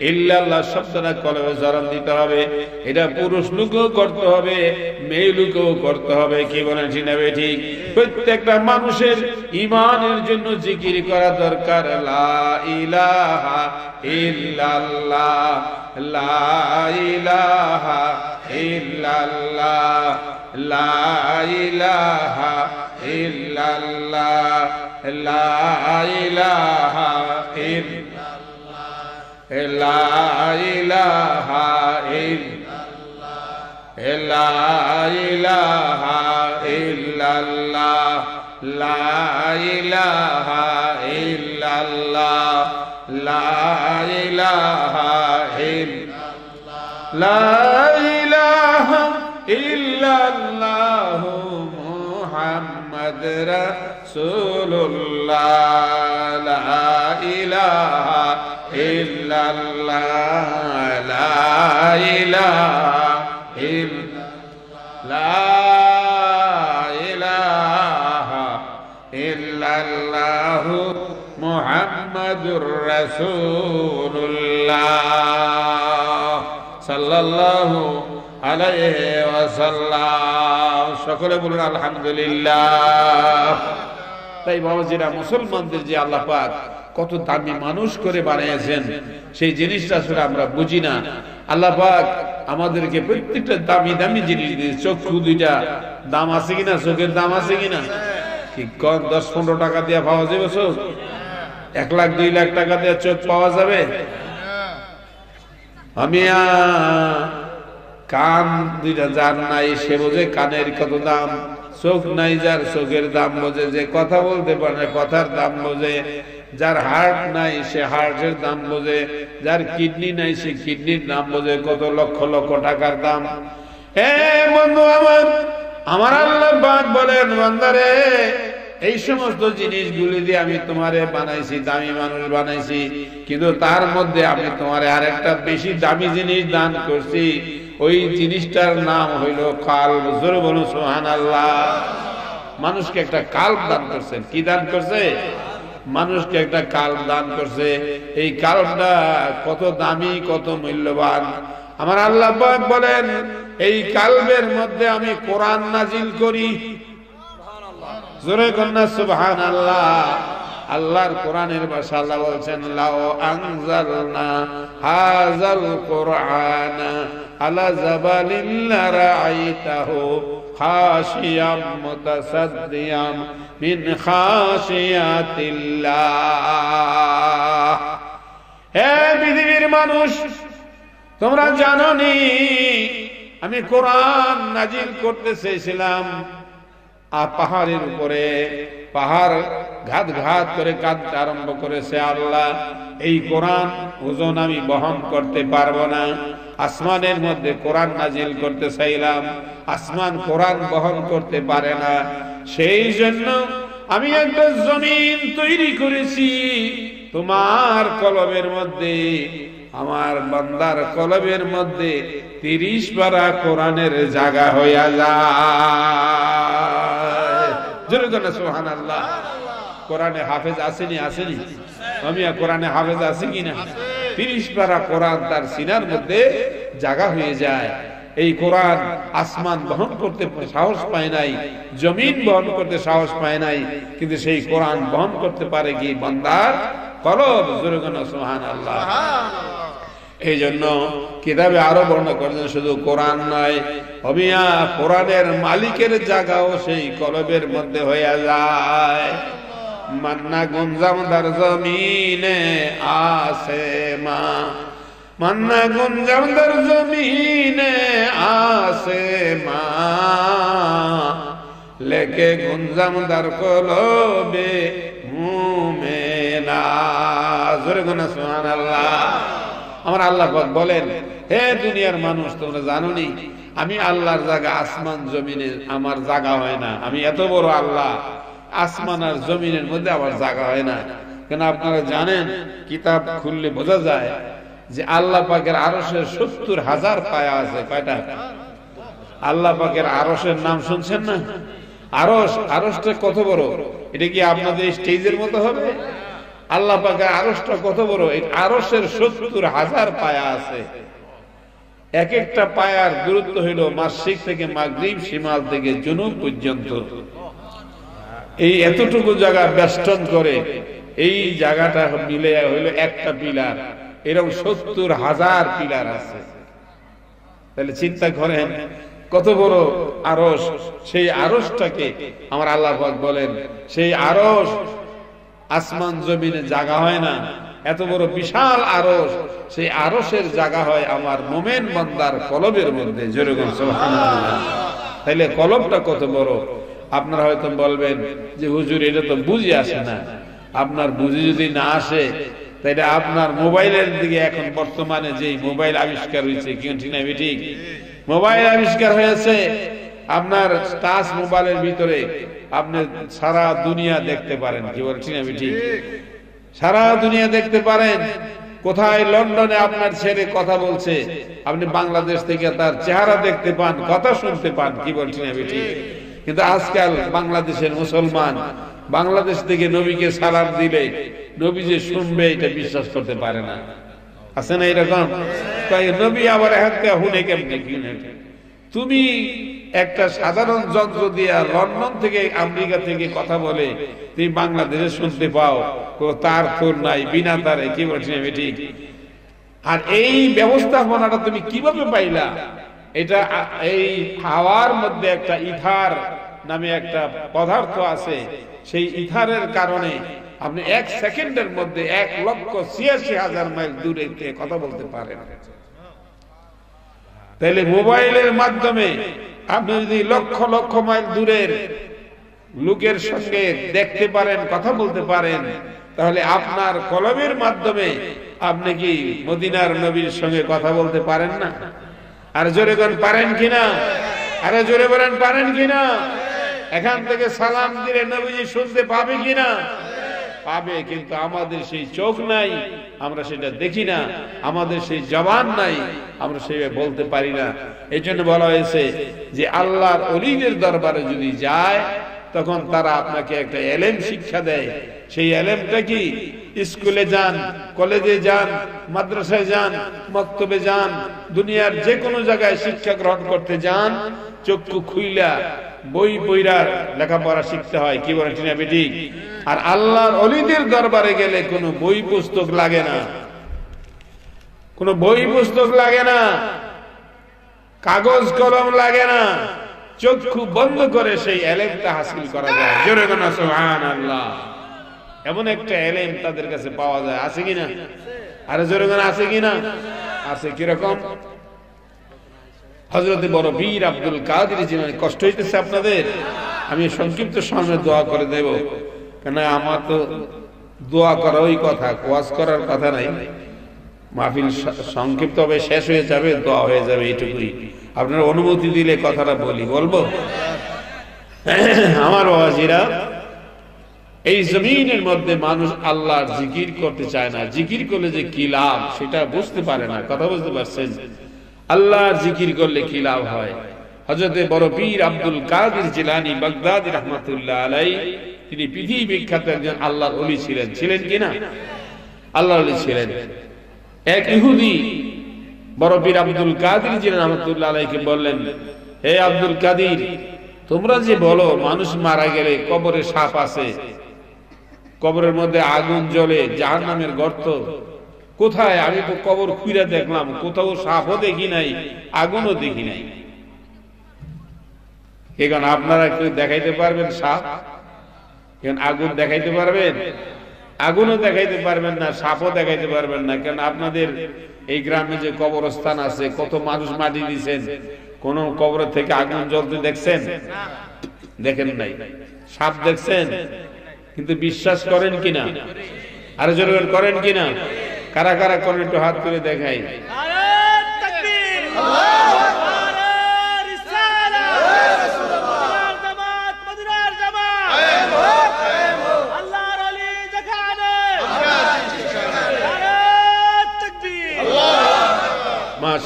ইল্লাল্লাহ শব্দটা কলবে জড়ান দিতে হবে। এটা পুরুষ লোকও করতে হবে, মেয়ে লোকও করতে হবে। কি বলেন ঠিক না ঠিক? প্রত্যেকটা মানুষের ঈমানের জন্য জিকির করা দরকার। লা ইলাহা ইল্লাল্লাহ, লা ইলাহা ইল্লাল্লাহ, লা ইলাহা ইল্লাল্লাহ, লা ইলাহা ইল্লাল্লাহ, লা ইলাহা ইল্লাল্লাহ, লা ইলাহা ইল্লাল্লাহ, লা ইলাহা ইল্লাল্লাহ, লা ইলাহা ইল্লাল্লাহ, লা ইলাহা ইল্লাল্লাহ মুহাম্মদ রাসূলুল্লাহ, লা ইলাহা ইল্লাল্লাহ, লা ইলাহা ইল্লাল্লাহ মুহাম্মাদুর রাসূলুল্লাহ সাল্লাল্লাহু আলাইহি ওয়াসাল্লাম। সকলে বলুন আলহামদুলিল্লাহ। তাই বাবাজিরা, মুসলমানদের যে আল্লাহ পাক কত দামি মানুষ করে বানিয়েছেন, সেই জিনিসটা আসলে আমরা বুঝি না। আল্লাহ পাক আমাদেরকে প্রত্যেকটা দামি দামি জিনিস দিয়েছে। চক্ষু দুইটা দাম আছে কিনা? চোখের দাম আছে কিনা? কি 10-15 টাকা দিয়ে পাওয়া যাবে চোখ? 1 লাখ 2 লাখ টাকা দিয়ে চোখ পাওয়া যাবে? আমি কান দুইটা যার নাই সে বোঝে কানের কত দাম। চোখ নাই যার চোখের দাম বোঝে। যে কথা বলতে পারে কথার দাম বোঝে। যার হার্ট নাই সে হার্টের দাম বোঝে। যার কিডনি নাই সে কিডনির দাম বোঝে। কত লক্ষ লক্ষ টাকার দাম। হে বন্ধু আমার আল্লাহ পাক বলেন, বান্দারে এই সমস্ত জিনিসগুলি দিয়ে আমি তোমারে বানাইছি, দামি মানুষ বানাইছি, কিন্তু তার মধ্যে আমি তোমারে আরেকটা বেশি দামি জিনিস দান করছি। ওই জিনিসটার নাম হইল কালব। জোরে বলুন সুবহানাল্লাহ। মানুষকে একটা কালব দান করছেন। কি দান করছে? মানুষকে একটা কালব দান করছে। এই কালবটা কত দামি, কত মূল্যবান। আমার আল্লাহ পাক বলেন, এই কালবের মধ্যে আমি কোরআন নাজিল করি। জোরে কন্যা সুবহানাল্লাহ। আল্লাহর কোরআনের ভাষা আল্লাহ বলছেন, লাউ আনজালনা হাযাল কুরআনা আলা জাবালিন লারাআইতাহু খাশিয়াম মুতাসাদ্দিয়াম মিন খাশিয়াতিল্লাহ। হে পৃথিবীর মানুষ, তোমরা জানোনি আমি কোরআন নাজিল করতে চেয়েছিলাম পাহাড়ের উপরে। পাহাড় ঘাত ঘাত করে কাঁদতে আরম্ভ করেছে, আল্লাহ এই কোরআন ওজন আমি বহন করতে পারবো না। আসমানের মধ্যে কোরআন নাজিল করতে চাইলাম, আসমান কোরআন বহন করতে পারে না। সেই জন্য আমি একটা জমিন তৈরি করেছি তোমার কলবের মধ্যে। আমার বান্দার কলবের মধ্যে 30 পারা কোরআনের জায়গা হইয়া যায়। জোরে বলেন সুবহানাল্লাহ। কোরআনে হাফেজ আসেনি? আসেনি? আমি কোরআনে হাফেজ আছে কিনা? 30 পারা কোরআন তার সিনার মধ্যে জায়গা হয়ে যায়। এই কোরআন আসমান বহন করতে সাহস পায় নাই, জমিন বহন করতে সাহস পায় নাই, কিন্তু সেই কোরআন বহন করতে পারে কি? বান্দার কলব। জোরে বলেন সুবহানাল্লাহ। এই জন্য কিতাবে আরো বর্ণনা করেছেন, শুধু কোরআন নয়, অমিয়া কোরআনের মালিকের জায়গাও সেই কলবের মধ্যে হয়ে যায়। মান্না গুঞ্জামদার জমিনে আসে মা, মান্না গুঞ্জামদার জমিনে আসে মা, লেকে গুঞ্জামদার কলবে মুমেনা। জোরে বলেন সুবহানাল্লাহ। আমার আল্লাহ পাক বলেন, হে দুনিয়ার মানুষ, তোমরা জানোনি আমি আল্লাহর জায়গা আসমান জমিনে আমার জায়গা হয় না। আমি এত বড় আল্লাহ, আসমান আর জমিনের মধ্যে আমার জায়গা হয় না। কেন আপনারা জানেন কিতাব খুললে বোঝা যায় যে আল্লাহ পাকের আরশের 70,000 পায়া আছে। কয়টা? আল্লাহ পাকের আরশের নাম শুনছেন না? আরশটা কত বড়? এটা কি আপনাদের স্টেজের মতো হবে? আল্লাহ পাকের আরশটা কত বড়? এই আরশের 70,000 পায়া আছে। এক একটা পায়ার দূরত্ব হইল মাশরিক থেকে মাগরিব, শিমাল থেকে জুনুব পর্যন্ত। এই এতটুকু জায়গা বেষ্টন করে এই জায়গাটা মিলে হইল একটা পিলার। এরকম 70,000 পিলার আছে। তাহলে চিন্তা করেন কত বড় আরশ। সেই আরশটাকে আমার আল্লাহ পাক বলেন, সেই আরশ আসমান জমিনে জায়গা হয় না, এত বড় বিশাল আরশ, সেই আরশের জায়গা হয় আমার মুমিন বান্দার কলবের মধ্যে। জোরে বলুন সুবহানাল্লাহ। তাইলে কলবটা কত বড়। আপনারা হয়তো বলবেন যে হুজুর এটা তো বুঝে আসে না। আপনার বুঝে যদি না আসে তাইলে আপনার মোবাইলের দিকে, এখন বর্তমানে যে মোবাইল আবিষ্কার হয়েছে, কি ঠিক না ঠিক? মোবাইল আবিষ্কার হয়েছে, আপনার টাচ মোবাইলের ভিতরে আপনি সারা দুনিয়া দেখতে পারেন। কি বলেন ঠিক না ঠিক? সারা দুনিয়া দেখতে পারেন। কোথায় লন্ডনে আপনার ছেলে কথা বলছে, আপনি বাংলাদেশ থেকে তার চেহারা দেখতে পান, কথা শুনতে পান। কি বলছেন না ঠিক? কিন্তু আজকাল বাংলাদেশের মুসলমান বাংলাদেশ থেকে নবীকে সালাম দিলে নবী যে শুনবে এটা বিশ্বাস করতে পারে না। আছে না এরকম? নবী আবার হুনে কেমনে? তুমি একটা সাধারণ যন্ত্র দিয়ে লন্ডন থেকে আমেরিকা থেকে কথা বলে তুমি বাংলাদেশে শুনতে পাও, তার তোর নাই, বিনা তারে। কি বলছি আমি ঠিক? আর এই ব্যবস্থাপনাটা তুমি কিভাবে পাইলা? এটা এই হাওয়ার মধ্যে একটা ইথার নামে একটা পদার্থ আছে, সেই ইথারের কারণে আপনি 1 সেকেন্ডের মধ্যে 1,86,000 মাইল দূরে কথা বলতে পারেন। তাহলে মোবাইলের মাধ্যমে আপনি যদি লক্ষ লক্ষ মাইল দূরের লোকের সঙ্গে দেখতে পারেন, কথা বলতে পারেন, তাহলে আপনার কলমের মাধ্যমে আপনি কি মদিনার নবীর সঙ্গে কথা বলতে পারেন না? আর জোরে বলেন পারেন কিনা? আরে জোরে বলেন পারেন কিনা? এখান থেকে সালাম দিলে নবীজি শুনতে পাবে কিনা? পাবে। কিন্তু আমাদের সেই চোখ নাই, আমরা সেটা দেখি না, আমাদের সেই জবান নাই, আমরা সেভাবে বলতে পারি না। এই জন্য বলা হয়েছে যে আল্লাহর ওলিদের দরবারে যদি যায় তখন তারা আপনাকে একটা এলেম শিক্ষা দেয়। সেই এলেমটা কি? স্কুলে যান, কলেজে যান, মাদ্রাসায় যান, মক্তবে যান, দুনিয়ার যে কোনো জায়গায় শিক্ষা গ্রহণ করতে যান, চক্ষু খুইলা বই পইরা লেখাপড়া শিখতে হয়। কি বলেন ঠিক? আর আল্লাহর ওলিদের দরবারে গেলে কোনো বই পুস্তক লাগে না, কোনো বই পুস্তক লাগে না, কাগজ কলম লাগে না, চক্ষু বন্ধ করে সেই এলেমটা হাসিল করা যায়। জোরে বলেন সুবহানাল্লাহ। এমন একটা এলেম তাদের কাছে পাওয়া যায়। আছে কিনা? আরে জোরে বলেন আছে কিনা? আছে। কিরকম? হযরতে বড় বীর আব্দুল কাদের জিলানী। কষ্ট হইতেছে আপনাদের? আমি সংক্ষিপ্ত সময়ে দোয়া করে দেব, কেন আমার তো দোয়া করা ওই কথা, ওয়াজ করার কথা নাই। মাহফিল সংক্ষিপ্ত হবে, শেষ হয়ে যাবে, দোয়া হয়ে যাবে, এইটুকুই। আপনারা অনুমতি দিলে কথাটা বলবো। আমার বাবাজিরা, এই জমিনের মধ্যে মানুষ আল্লাহর জিকির করতে চায় না। জিকির করলে যে কি লাভ সেটা বুঝতে পারে না। কথা বুঝতে পারছেন? আল্লাহর জিকির করলে কি লাভ হয়? হযরতে বড় পীর আব্দুল কাদের জিলানী বাগদাদী রাহমাতুল্লাহ আলাইহি, তিনি পৃথিবী বিখ্যাত একজন আল্লাহর ওলি ছিলেন। ছিলেন কিনা? আল্লাহর ওলি ছিলেন। এক ইহুদি বড় পীর আব্দুল কাদের জিলানী রাহমাতুল্লাহ আলাইহিকে বললেন, হে আব্দুল কাদের, তোমরা যে বলো মানুষ মারা গেলে কবরে সাপ আছে, কবরের মধ্যে আগুন জ্বলে, জাহান্নামের গর্ত, কোথায়? আমি তো কবর খুঁড়ে দেখলাম, কোথাও সাপও দেখি নাই, আগুনও দেখি নাই। এখন আপনারা একটু দেখাইতে পারবেন সাপ? এখন আগুন দেখাইতে পারবেন? আগুনও দেখাইতে পারবেন না, সাপও দেখাইতে পারবেন না। কেন আপনাদের এই গ্রামে যে কবরস্থান আছে, কত মানুষ মাটি দিয়েছেন, কোন কবর থেকে আগুন জ্বলতে দেখছেন? দেখেন নাই। সাপ দেখছেন? কিন্তু বিশ্বাস করেন কিনা? আরো জোরে করেন কিনা? কারা কারা করেন একটু হাত তুলে দেখাই।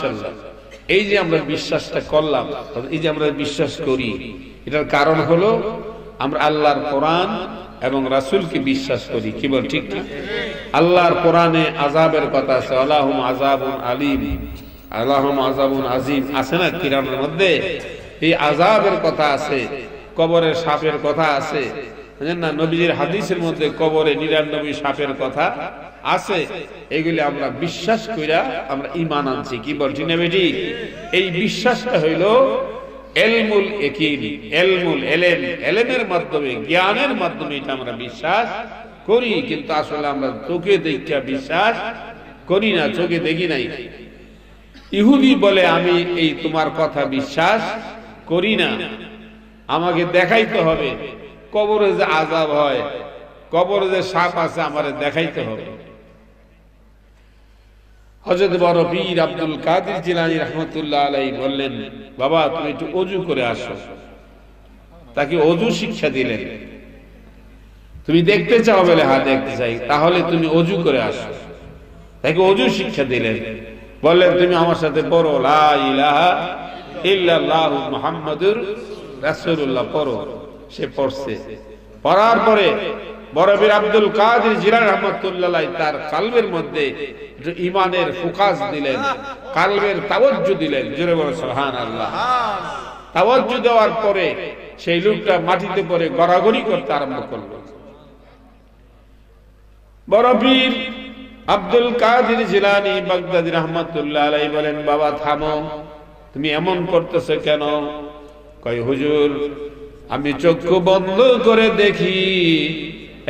মাশাআল্লাহ, এই যে আমরা বিশ্বাসটা করলাম, এই যে আমরা বিশ্বাস করি, এটার কারণ হলো আমরা আল্লাহর কোরআন এবং রাসূলকে বিশ্বাস করি। কি বল ঠিক না? আল্লাহর কোরআনে আযাবের কথা আছে, আলাহুম আযাবুন আলীম, আলাহুম আযাবুন আযীম আছে না কোরআনের মধ্যে? এই আযাবের কথা আছে, কবরের সাপের কথা আছে, জানেন না? নবীজির হাদিসের মধ্যে কবরে 99 সাপের কথা আছে। এগুলি আমরা বিশ্বাস কইরা আমরা ঈমান আনছি। কি বলছি না বেটি? এই বিশ্বাসটা হইল ইলমুল ইয়াকিন, ইলমুল ইলম, ইলমের মাধ্যমে, জ্ঞানের মাধ্যমে এটা আমরা বিশ্বাস করি। কিন্তু আসলে আমরা চোখে দেখা বিশ্বাস করি না, চোখে দেখি নাই। ইহুদি বলে আমি এই তোমার কথা বিশ্বাস করি না, আমাকে দেখাইতে হবে। কবরে যে আযাব হয়, কবরে যে সাপ আছে, আমারে দেখাইতে হবে। হযরত বড় পীর আব্দুল কাদের জিলানী রাহমাতুল্লাহ আলাইহি বললেন, বাবা তুমি একটু ওযু করে আসো। তাকে ওযু শিক্ষা দিলেন। তুমি দেখতে চাও বলে হ্যাঁ দেখতে চাই, তাহলে তুমি ওযু করে আসো। তাকে ওযু শিক্ষা দিলেন, বললেন তুমি আমার সাথে পড়ো লা ইলাহা ইল্লাল্লাহু মুহাম্মাদুর রাসূলুল্লাহ পড়ো। সে পড়ছে। পড়ার পরে বড় পীর আব্দুল কাদের জিলানী রাহমাতুল্লাহ আলাইহি তার কলবের মধ্যে ঈমানের ফোকাস দিলেন, কলবের তাওয়াজ্জু দিলেন। জোরে বলো সুবহানাল্লাহ। তাওয়াজ্জু দেওয়ার পরে সেই লোকটা মাটিতে পড়ে গড়াগড়ি করতে আরম্ভ করলো। বড় পীর আব্দুল কাদের জিলানী বাগদাদী রাহমাতুল্লাহ আলাইহি বলেন, বাবা থামো, তুমি এমন করতেছো কেন? কয় হুজুর আমি চক্ষু বন্ধ করে দেখি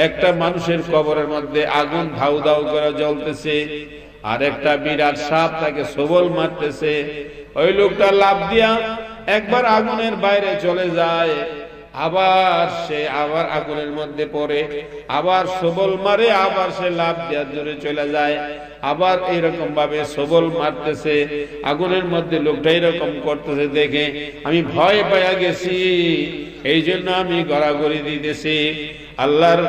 একটা মানুষের কবরের মধ্যে আগুন ধাউ ধাউ করে জ্বলতেছে, আর একটা বিরাট সাপ তাকে সবল মারতেছে। ওই লোকটা লাফ দিয়া একবার আগুনের বাইরে চলে যায়, আবার সে আবার আগুনের মধ্যে পড়ে, আবার সবল মারে, আবার সে লাফ দিয়া জোরে চলে যায়, আবার এইরকম ভাবে সবল মারতেছে। আগুনের মধ্যে লোকটা এরকম করতেছে দেখে আমি ভয় পাইয়া গেছি, এই জন্য আমি গড়াগড়ি দিতেছি। আল্লাহর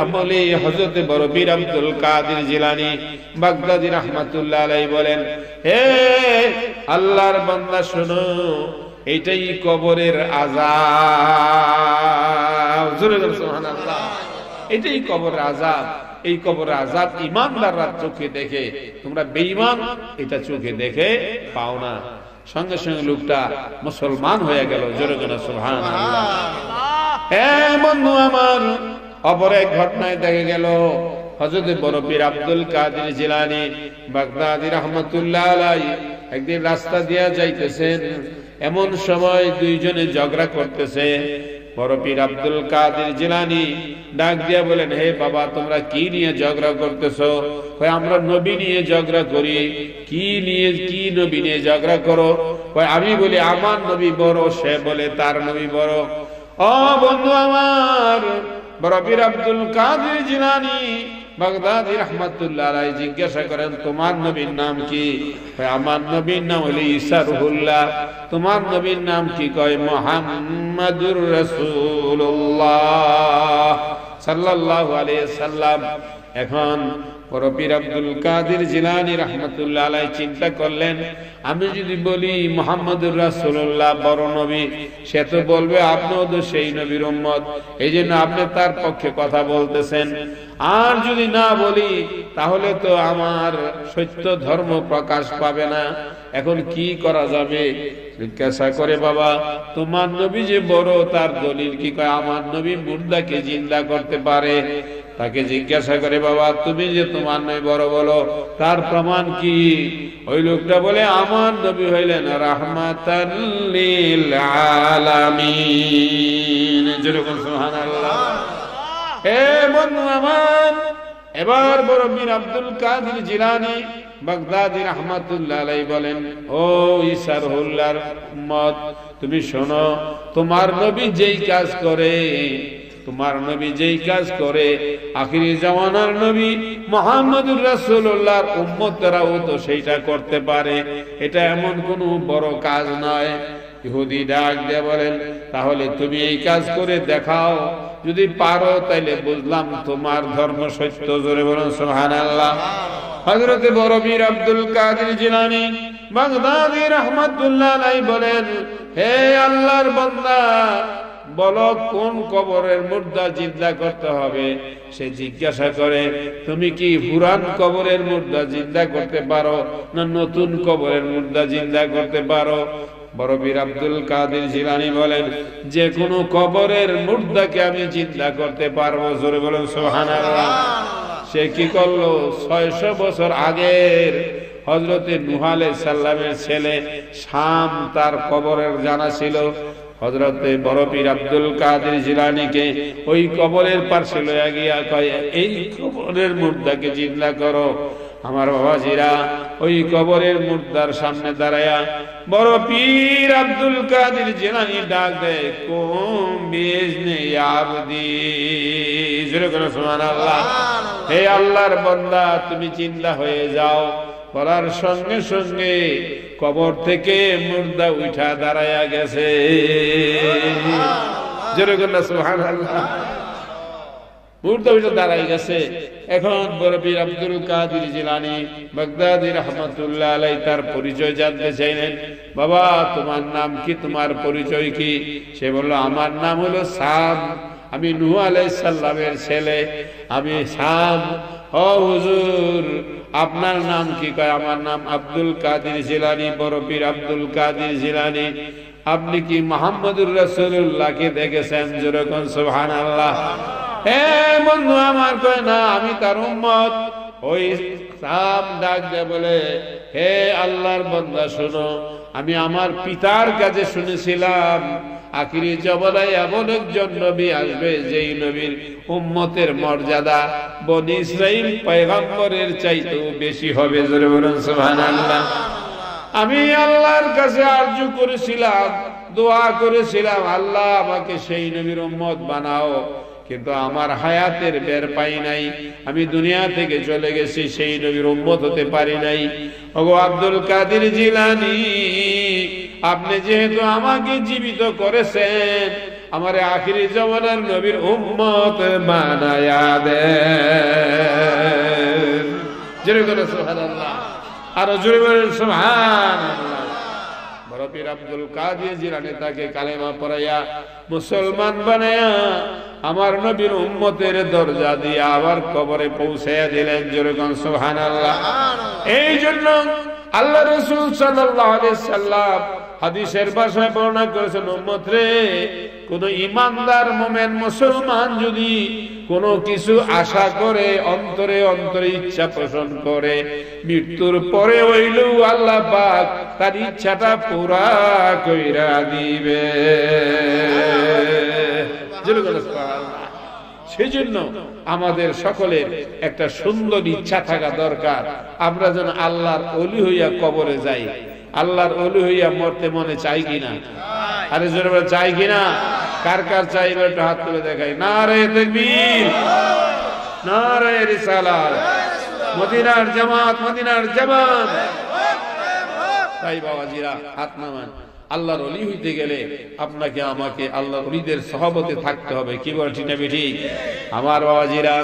আমলে হযরত বড় পীর আব্দুল কাদের জিলানী বাগদাদী রাহমাতুল্লাহ আলাইহি বলেন, হে আল্লাহর বান্দা শোনো, এটাই কবরের আযাব। জোরে বলো সুবহানাল্লাহ। এটাই কবরের আযাব। এই কবরের আযাব ঈমানদাররা চোখে দেখে, তোমরা বেঈমান এটা চোখে দেখে পাও না। সঙ্গে সঙ্গে লোকটা মুসলমান হয়ে গেল। জোরে বলো সুবহানাল্লাহ। বন্ধু আমার, অপর এক ঘটনায় দেখা গেল হযরত বড় পীর আব্দুল কাদের জিলানী বাগদাদী রাহমাতুল্লাহ আলাইহি একদিন রাস্তা দিয়া যাইতেছেন, এমন সময় দুইজনে ঝগড়া করতেছে। বড় পীর আব্দুল কাদের জিলানী ডাক দিয়া বলেন, হে বাবা তোমরা কি নিয়ে ঝগড়া করতেছো? কয় আমরা নবী নিয়ে ঝগড়া করি। কি নিয়ে, কি নবী নিয়ে ঝগড়া করো? কয় আমি বলি আমার নবী বড়, সে বলে তার নবী বড়। ও বন্ধু আমার, বড় পীর আব্দুল কাদের জিলানী বাগদাদী রাহমাতুল্লাহ আলাইহি জিজ্ঞাসা করেন, তোমার নবীর নাম কি? কয় আমার নবীর নাম হলো ঈসা রুহুল্লাহ। তোমার নবীর নাম কি? কয় মুহাম্মাদুর রাসূলুল্লাহ সাল্লাল্লাহু আলাইহি সাল্লাম। এখন বড় পীর আব্দুল কাদের জিলানী রাহমাতুল্লাহ আলাইহি চিন্তা করলেন, আমি যদি বলি মুহাম্মাদুর রাসূলুল্লাহ বড় নবী, সে তো বলবে আপনিও তো সেই নবীর উম্মত, এইজন্য আপনি তার পক্ষে কথা বলতেছেন। আর যদি না বলি তাহলে তো আমার সত্য ধর্ম প্রকাশ পাবে না। এখন কি করা যাবে? জিজ্ঞাসা করে, বাবা তোমার নবী যে বড়, তার দলিল কি? কয় আমার নবী মুর্দাকে জিন্দা করতে পারে। তাকে জিজ্ঞাসা করে, বাবা তুমি যে তোমার নবী বড় বলো, তার প্রমাণ কি? ওই লোকটা বলে আমার নবী হইলেন রাহমাতাল লিল আলামিন। যেরকম সুবহানাল্লাহ। হে বন্ধু আমার, এবার বড় পীর আব্দুল কাদের জিলানী বাগদাদী রাহমাতুল্লাহ আলাইহি বলেন, ও ঈসা রুহুল্লাহর উম্মত, তুমি শোনো, তোমার নবী যেই কাজ করে, তোমার নবী যেই কাজ করে, আখিরি জামানার নবী মুহাম্মদুর রাসূলুল্লাহর উম্মতরাও তো সেইটা করতে পারে। এটা এমন কোনো বড় কাজ নয়। ইহুদি ডাক দিয়ে বলেন, তাহলে তুমি এই কাজ করে দেখাও, যদি পারো তাইলে বুঝলাম তোমার ধর্ম সত্য। জোরে বলুন সুবহানাল্লাহ। হযরত বড় পীর আব্দুল কাদের জিলানী বাগদাদী রাহমাতুল্লাহ আলাইহি বলেন, হে আল্লাহর বান্দা, বলো কোন কবরের মুর্দা জিন্দা করতে হবে। সে জিজ্ঞাসা করে, তুমি কি পুরান কবরের মুর্দা জিন্দা করতে পারো না নতুন কবরের মুর্দা জিন্দা করতে পারো? বড় পীর আব্দুল কাদের জিলানী বলেন, যে কোনো কবরের মুর্দাকে আমি জিন্দা করতে পারবো। জোরে বলেন সুবহানাল্লাহ। সে কি করলো? 600 বছর আগের হযরতে নূহ আলাইহিস সালামের ছেলে শাম, তার কবরের জানা ছিল। হযরতে বড় পীর আব্দুল কাদের জিলানীকে ওই কবরের পাশে লইয়া গিয়া কয়, এই কবরের মুর্দাকে জিন্দা করো। আমার বাবাজিরা, ওই কবরের মুর্দার সামনে দাঁড়ায়া বড় পীর আব্দুল কাদের জিলানী ডাক দেয়, কুম বিইজনি ইয়া আবদি। জোরে করে সুবহানাল্লাহ। হে আল্লাহর বান্দা, তুমি জিন্দা হয়ে যাও। বলার সঙ্গে সঙ্গে কবর থেকে মুর্দা উঠা দাঁড়ায়া গেছে। জোরে করে সুবহানাল্লাহ। মুর্দা উঠা দাঁড়ায় গেছে। এখন বড় পীর আব্দুল কাদের জিলানী বাগদাদী রাহমাতুল্লাহ আলাইহি তার পরিচয় জানতে চাইলেন। বাবা, তোমার নাম কি? তোমার পরিচয় কি? সে বলল, আমার নাম হলো শাম, আমি নূহ আলাইহিস সালামের ছেলে, আমি শাম। ও হুজুর, আপনার নাম কি? কয়, আমার নাম আব্দুল কাদের জিলানী, বড় পীর আব্দুল কাদের জিলানী। আপনি কি মুহাম্মদুর রাসূলুল্লাহকে দেখেছেন? জোরে কোন সুবহানাল্লাহ। হে বন্ধু আমার, কয় না, আমি তার উম্মত। ওই শাম ডাক দিয়ে বলে, হে আল্লাহর বান্দা শোনো, আমি আমার পিতার কাছে শুনেছিলাম আখিরি জমানায় এমন একজন নবী আসবে, যেই নবীর উম্মতের মর্যাদা বনি ইসরাইল পয়গম্বরের চাইতেও বেশি হবে। জোরে বলুন সুবহানাল্লাহ। আমি আল্লাহর কাছে আরজু করেছিলাম, দোয়া করেছিলাম, আল্লাহ আমাকে সেই নবীর উম্মত বানাও, কিন্তু আমার হায়াতের বের পাই নাই। আমি দুনিয়া থেকে চলে গেছি, সেই নবীর উম্মত হতে পারি নাই। ওগো আব্দুল কাদের জিলানী, আপনি যেহেতু আমাকে জীবিত করেছেন, আমারে আখিরি জামানার নবীর উম্মত বানায়া দেন। জোরে করে সুবহানাল্লাহ। আর জোরে বলেন সুবহানাল্লাহ। বড় পীর আব্দুল কাদের জিলানী তাকে কালেমা পড়াইয়া মুসলমান বানায়া আমার নবীর উম্মতের দরজা দিয়ে আবার কবরে পৌঁছাইয়া দিলেন। জোরে কোন সুবহানাল্লাহ। এই জন্য আল্লাহ রাসূল সাল্লাল্লাহু আলাইহি সাল্লাম হাদিসের ভাষায় বর্ণনা করেছেন, উম্মত রে, কোন ইমানদার মুমিন মুসলমান যদি কোনো কিছু আশা করে, অন্তরে অন্তরে ইচ্ছা পোষণ করে, মৃত্যুর পরে হইলেও আল্লাহ পাক তার ইচ্ছাটা পুরা কইরা দিবে। সেজন্য আমাদের সকলের একটা সুন্দর ইচ্ছা থাকা দরকার, আমরা যেন আল্লাহর ওলি হইয়া কবরে যাই। আল্লাহর ওলি হইয়া মরতে মনে চাই কিনা? আরে জোরে বলে চাই কিনা? কার কার চাই? একটু হাত তুলে দেখাই। নারে তাকবীর, নারে রিসালাত, মদিনার জামাত, মদিনার জামাত। তাই বাবাজিরা, হাত নামান। আল্লাহর ওলি হইতে গেলে আপনাকে আমাকে আল্লাহর ওলিদের সহবতে থাকতে হবে। কি বল ঠিক না বেঠিক? আমার বাবাজিরা,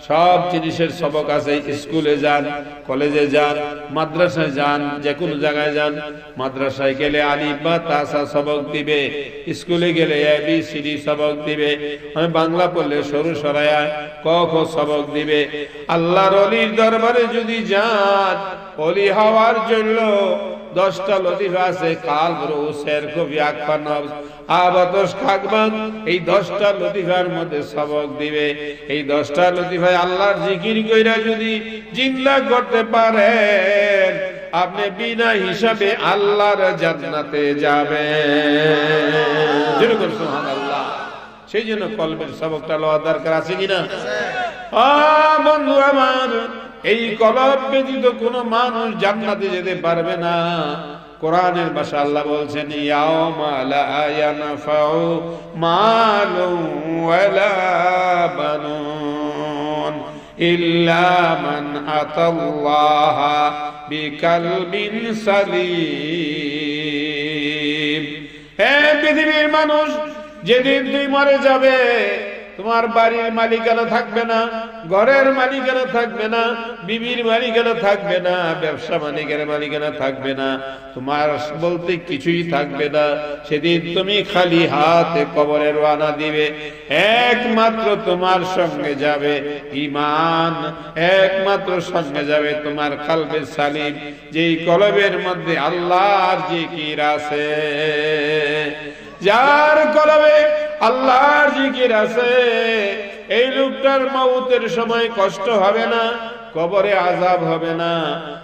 সব জিনিসের সবক আছে। স্কুলে যান, কলেজে যান, মাদ্রাসায় যান, যে কোনো জায়গায় যান। মাদ্রাসায় গেলে আলিফ বা তাসা সবক দিবে, স্কুলে গেলে ABCD সবক দিবে, আমি বাংলা পড়লে সরু সরায়া ক খ সবক দিবে। আল্লাহর ওলির দরবারে যদি যান, ওলি হওয়ার জন্য 10টা লতিফা আছে। কালব রুসের কবি আকফা নবজ আবাতস খাকবান, এই 10টা লতিফার মধ্যে সবক দিবে। এই 10টা লতিফায় আল্লাহর জিকির কইরা যদি জিন্দা করতে পারেন, আপনি বিনা হিসাবে আল্লাহর জান্নাতে যাবেন। সুবহানাল্লাহ। সেই জন্য কলবের সবকটা লওয়া দরকার আছে কিনা? বন্ধু আমার, এই কলব ব্যতীত কোনো মানুষ জান্নাতে যেতে পারবে না। কোরআনের ভাষা আল্লাহ বলছেন, ইয়াউমা লা ইয়ানফাউ মালুন ওয়ালা বানুন ইল্লা মান আতাল্লাহা বিকালবিন সালিম। হে পৃথিবীর মানুষ, যেদিন তুই মরে যাবে, তোমার বাড়ির মালিকানা থাকবে না, ঘরের মালিকানা থাকবে না, বিবির মালিকানা থাকবে না, ব্যবসা মালিকের মালিকানা থাকবে না, তোমার বলতে কিছুই থাকবে না। সেদিন তুমি খালি হাতে কবরে রওনা দিবে। একমাত্র তোমার সঙ্গে যাবে ঈমান, একমাত্র সঙ্গে যাবে তোমার কলবে সালিম, যেই কলবের মধ্যে আল্লাহর জিকির আছে। যার কলবে আল্লাহর জিকির আছে, এই লোকটার মউতের সময় কষ্ট হবে না, কবরে আযাব হবে না,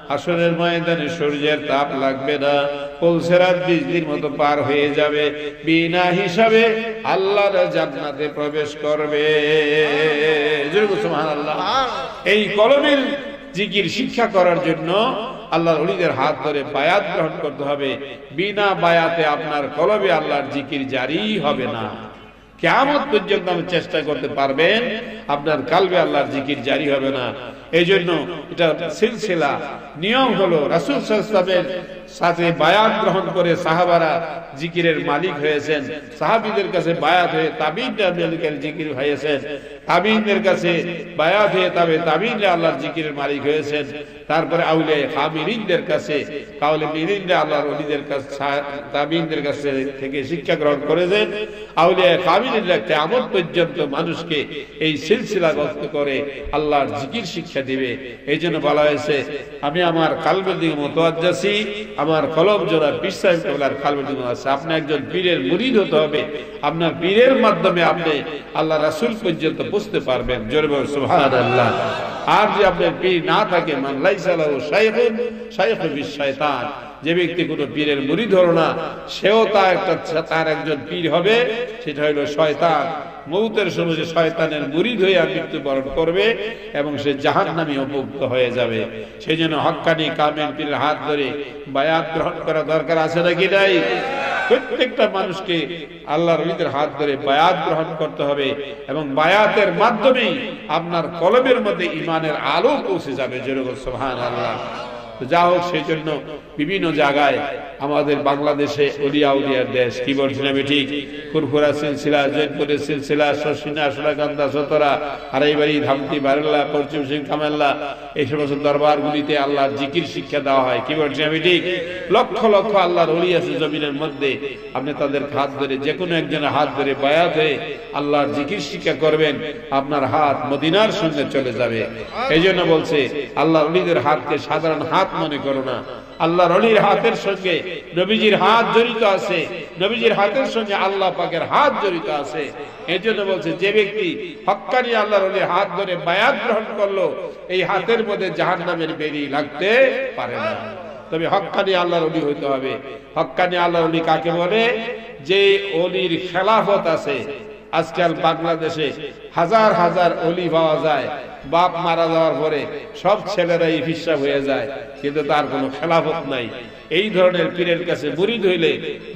হাসরের ময়দানে সূর্যের তাপ লাগবে না, পুলসিরাত বিজলির মতো পার হয়ে যাবে, বিনা হিসাবে আল্লাহর জান্নাতে প্রবেশ করবে। সুবহানাল্লাহ। এই কলমের জিকির শিক্ষা করার জন্য আল্লাহর ওলিদের হাত ধরে বায়াত গ্রহণ করতে হবে। বিনা বায়াতে আপনার কলবে আল্লাহর জিকির জারি হবে না। কিয়ামত পর্যন্ত আপনি চেষ্টা করতে পারবেন, আপনার কলবে আল্লাহর জিকির জারি হবে না। এই জন্য এটা সিলসিলা নিয়ম হলো, রাসূল সাল্লাল্লাহু আলাইহি ওয়াসাল্লামের সাথে বায়াত গ্রহণ করে সাহাবারা জিকিরের মালিক হয়েছেন, সাহাবীদের কাছে বায়াত হয়ে তাবিঈনরা মালিকের জিকির হয়েছেন, তাবিঈনদের কাছে বায়াত হয়ে তাবিঈনরা আল্লাহর জিকিরের মালিক হয়েছেন। তারপরে আউলিয়া কামিলিনদের কাছে, কামিলিনরা আল্লাহর ওলিদের কাছে, তাবিঈনদের কাছে থেকে শিক্ষা গ্রহণ করেছেন। আউলিয়া কামিলিনরা কিয়ামত পর্যন্ত মানুষকে এই সিলসিলাবদ্ধ করে আল্লাহর জিকির শিক্ষা দিবে। এই জন্য বলা হয়েছে, আমি আমার কলবের দিকে মুতাওয়াজ্জিহ, আমার কলব জোড়া বিশ্বাস করার কলবের দিকে আছে। আপনি একজন পীরের মুরিদ হতে হবে, আপনার পীরের মাধ্যমে আপনি আল্লাহ রাসূল পর্যন্ত বুঝতে পারবেন। জোরে বলুন সুবহানাল্লাহ। আর যদি আপনার পীর না থাকে, মান লাইসা লাহু শাইখুন শাইখু বিশ শয়তান, যে ব্যক্তি কোনো পীরের মুরিদ হলো না, সেও তার একজন পীর হবে, সেটা হলো শয়তান। মউতের সময় যে শয়তানের মুরিদ হয়ে মৃত্যুবরণ করবে এবং সে জাহান্নামী উপযুক্ত হয়ে যাবে। সেই জন্য হক্কানি কামেল পীরের হাত ধরে বায়াত গ্রহণ করা দরকার আছে নাকি নাই? প্রত্যেকটা মানুষকে আল্লাহর ওলিদের হাত ধরে বায়াত গ্রহণ করতে হবে এবং বায়াতের মাধ্যমেই আপনার কলবের মধ্যে ঈমানের আলো পৌঁছে যাবে। যেরকম সুবহানাল্লাহ। যা হোক, সেই জন্য বিভিন্ন জায়গায় আমাদের বাংলাদেশে ওলিয়া উলিয়ার দেশ, কি বলছেন আমি ঠিক? ফুরফুরা সিলসিলা, জৈনপুরের সিলসিলা, শর্ষিনা, সোনাকান্দা, সতরা, হারাইবাড়ি, ধামতি, বারেল্লা, পশ্চিম সিং, কামেল্লা, এই সমস্ত দরবারগুলিতে আল্লাহর জিকির শিক্ষা দেওয়া হয়। কি বলছেন আমি ঠিক? লক্ষ লক্ষ আল্লাহর ওলি আছে জমিনের মধ্যে। আপনি তাদের হাত ধরে, যে কোনো একজনের হাত ধরে বায়াত হয়ে আল্লাহর জিকির শিক্ষা করবেন, আপনার হাত মদিনার সঙ্গে চলে যাবে। এই জন্য বলছে, আল্লাহর ওলিদের হাতকে সাধারণ হাত মনে করো না। আল্লাহর ওলির হাতের সঙ্গে নবীজির হাত জড়িত আছে, নবীজির হাতের সঙ্গে আল্লাহ পাকের হাত জড়িত আছে। এই জন্য বলছে, যে ব্যক্তি হক্কানি আল্লাহর ওলির হাত ধরে বায়াত গ্রহণ করলো, এই হাতের মধ্যে জাহান্নামের বেড়ি লাগতে পারে না। তবে হক্কানি আল্লাহর ওলি হইতে হবে। হক্কানি আল্লাহর ওলি কাকে বলে? যে ওলির খেলাফত আছে। আজকাল বাংলাদেশে হাজার হাজার ওলি পাওয়া যায়, বাপ মারা যাওয়ার পরে সব ছেলেরাই হিসাব হয়ে যায়, কিন্তু তার কোনো খেলাফত নাই। এই ধরনের পীরের কাছে মুরিদ হইলে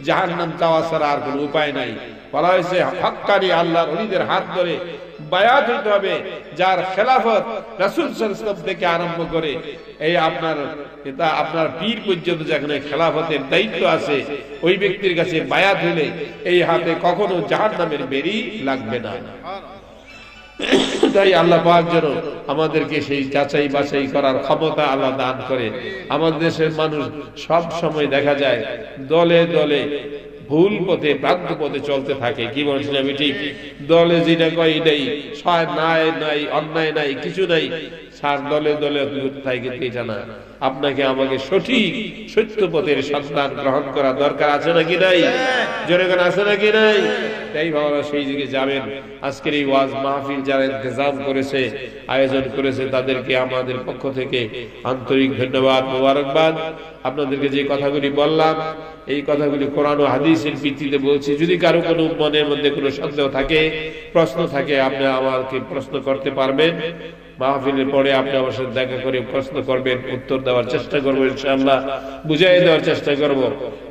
জাহান্নাম চাওয়া ছাড়া আর কোনো উপায় নাই। বলা হয়েছে, হক্কানি আল্লাহর ওলিদের হাত ধরে বায়াত হইতে হবে, যার খেলাফত রাসূল সাল্লাল্লাহু আলাইহি ওয়াসাল্লাম থেকে আরম্ভ করে এই আপনার পীর পর্যন্ত যেখানে খেলাফতের দায়িত্ব আছে, ওই ব্যক্তির কাছে বায়াত হইলে এই হাতে কখনো জাহান্নামের বেড়ি লাগবে না। তাই আল্লাহ পাক যেন আমাদেরকে সেই যাচাই বাছাই করার ক্ষমতা আল্লাহ দান করে। আমাদের দেশের মানুষ সব সময় দেখা যায় দলে দলে ভুল পথে, ভ্রান্ত পথে চলতে থাকে। কি বলছেন আমি ঠিক? দলে যেটা কয় এটাই, নাই অন্যায় নাই, কিছু নাই, সার দলে দলে থাকে, এটা না। আপনাকে আমাকে সঠিক সত্য পথের সন্ধান গ্রহণ করা দরকার আছে নাকি নাই? জোরে করে আছে নাকি নাই? তাই ভাবনা সেই দিকে যাবেন। আজকের এই ওয়াজ মাহফিল যারা ইন্তজাম করেছে, আয়োজন করেছে, তাদেরকে আমাদের পক্ষ থেকে আন্তরিক ধন্যবাদ, মোবারকবাদ। আপনাদেরকে যে কথাগুলি বললাম, এই কথাগুলি কোরআন ও হাদিসের ভিত্তিতে বলছি। যদি কারো কোনো মনের মধ্যে কোনো সন্দেহ থাকে, প্রশ্ন থাকে, আপনি আমাকে প্রশ্ন করতে পারবেন। মাহফিলের পরে আপনি আমার সাথে দেখা করে প্রশ্ন করবেন, উত্তর দেওয়ার চেষ্টা করবো ইনশাআল্লাহ, বুঝাই দেওয়ার চেষ্টা করব।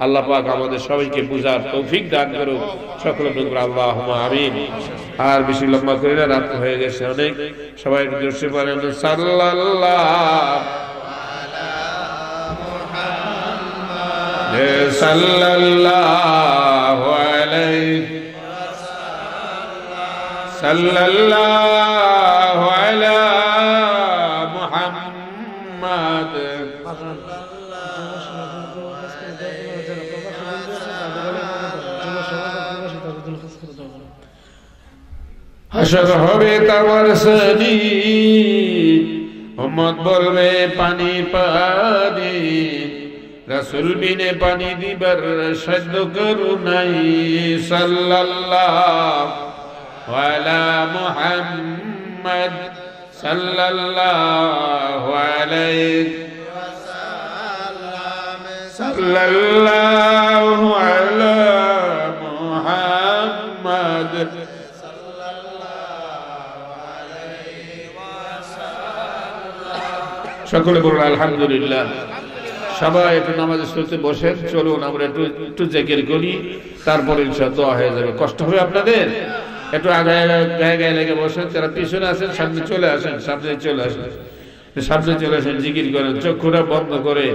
আল্লাহ পাক আমাদের সবাইকে বুঝার তৌফিক দান করুক। সকলে বলুন আল্লাহুম্মা আমিন। আর বেশি লম্বা করি না, রাত হয়ে গেছে অনেক। সবাই জোরসে বলেন সাল্লাল্লাহু আলাইহি সাল্লাল্লাহু আলা মুহাম্মাদ হাসর হবে তাওয়ার সানি উম্মত বলবে পানি পানি রাসূল বিনে পানি দিবার সাধ্য করু নাই সাল্লাল্লাহু আলা মুহাম্মাদ সাল্লাল্লাহু আলাইহি ওয়াসাল্লাম সাল্লাল্লাহু আলা মুহাম্মাদ সকলে বলুন আলহামদুলিল্লাহ। সবাই একটু নামাজের শুরুতে বসেন, চলুন আমরা একটু জিকির করি, তারপর ইনশাআল্লাহ দোয়া হয়ে যাবে। কষ্ট হবে আপনাদের, একটু গায়ে গায়ে লেগে বসেন। যারা পিছনে আছেন সামনে চলে আসেন, সামনে চলে আসেন, জিকির করেন। চক্ষুটা বন্ধ করে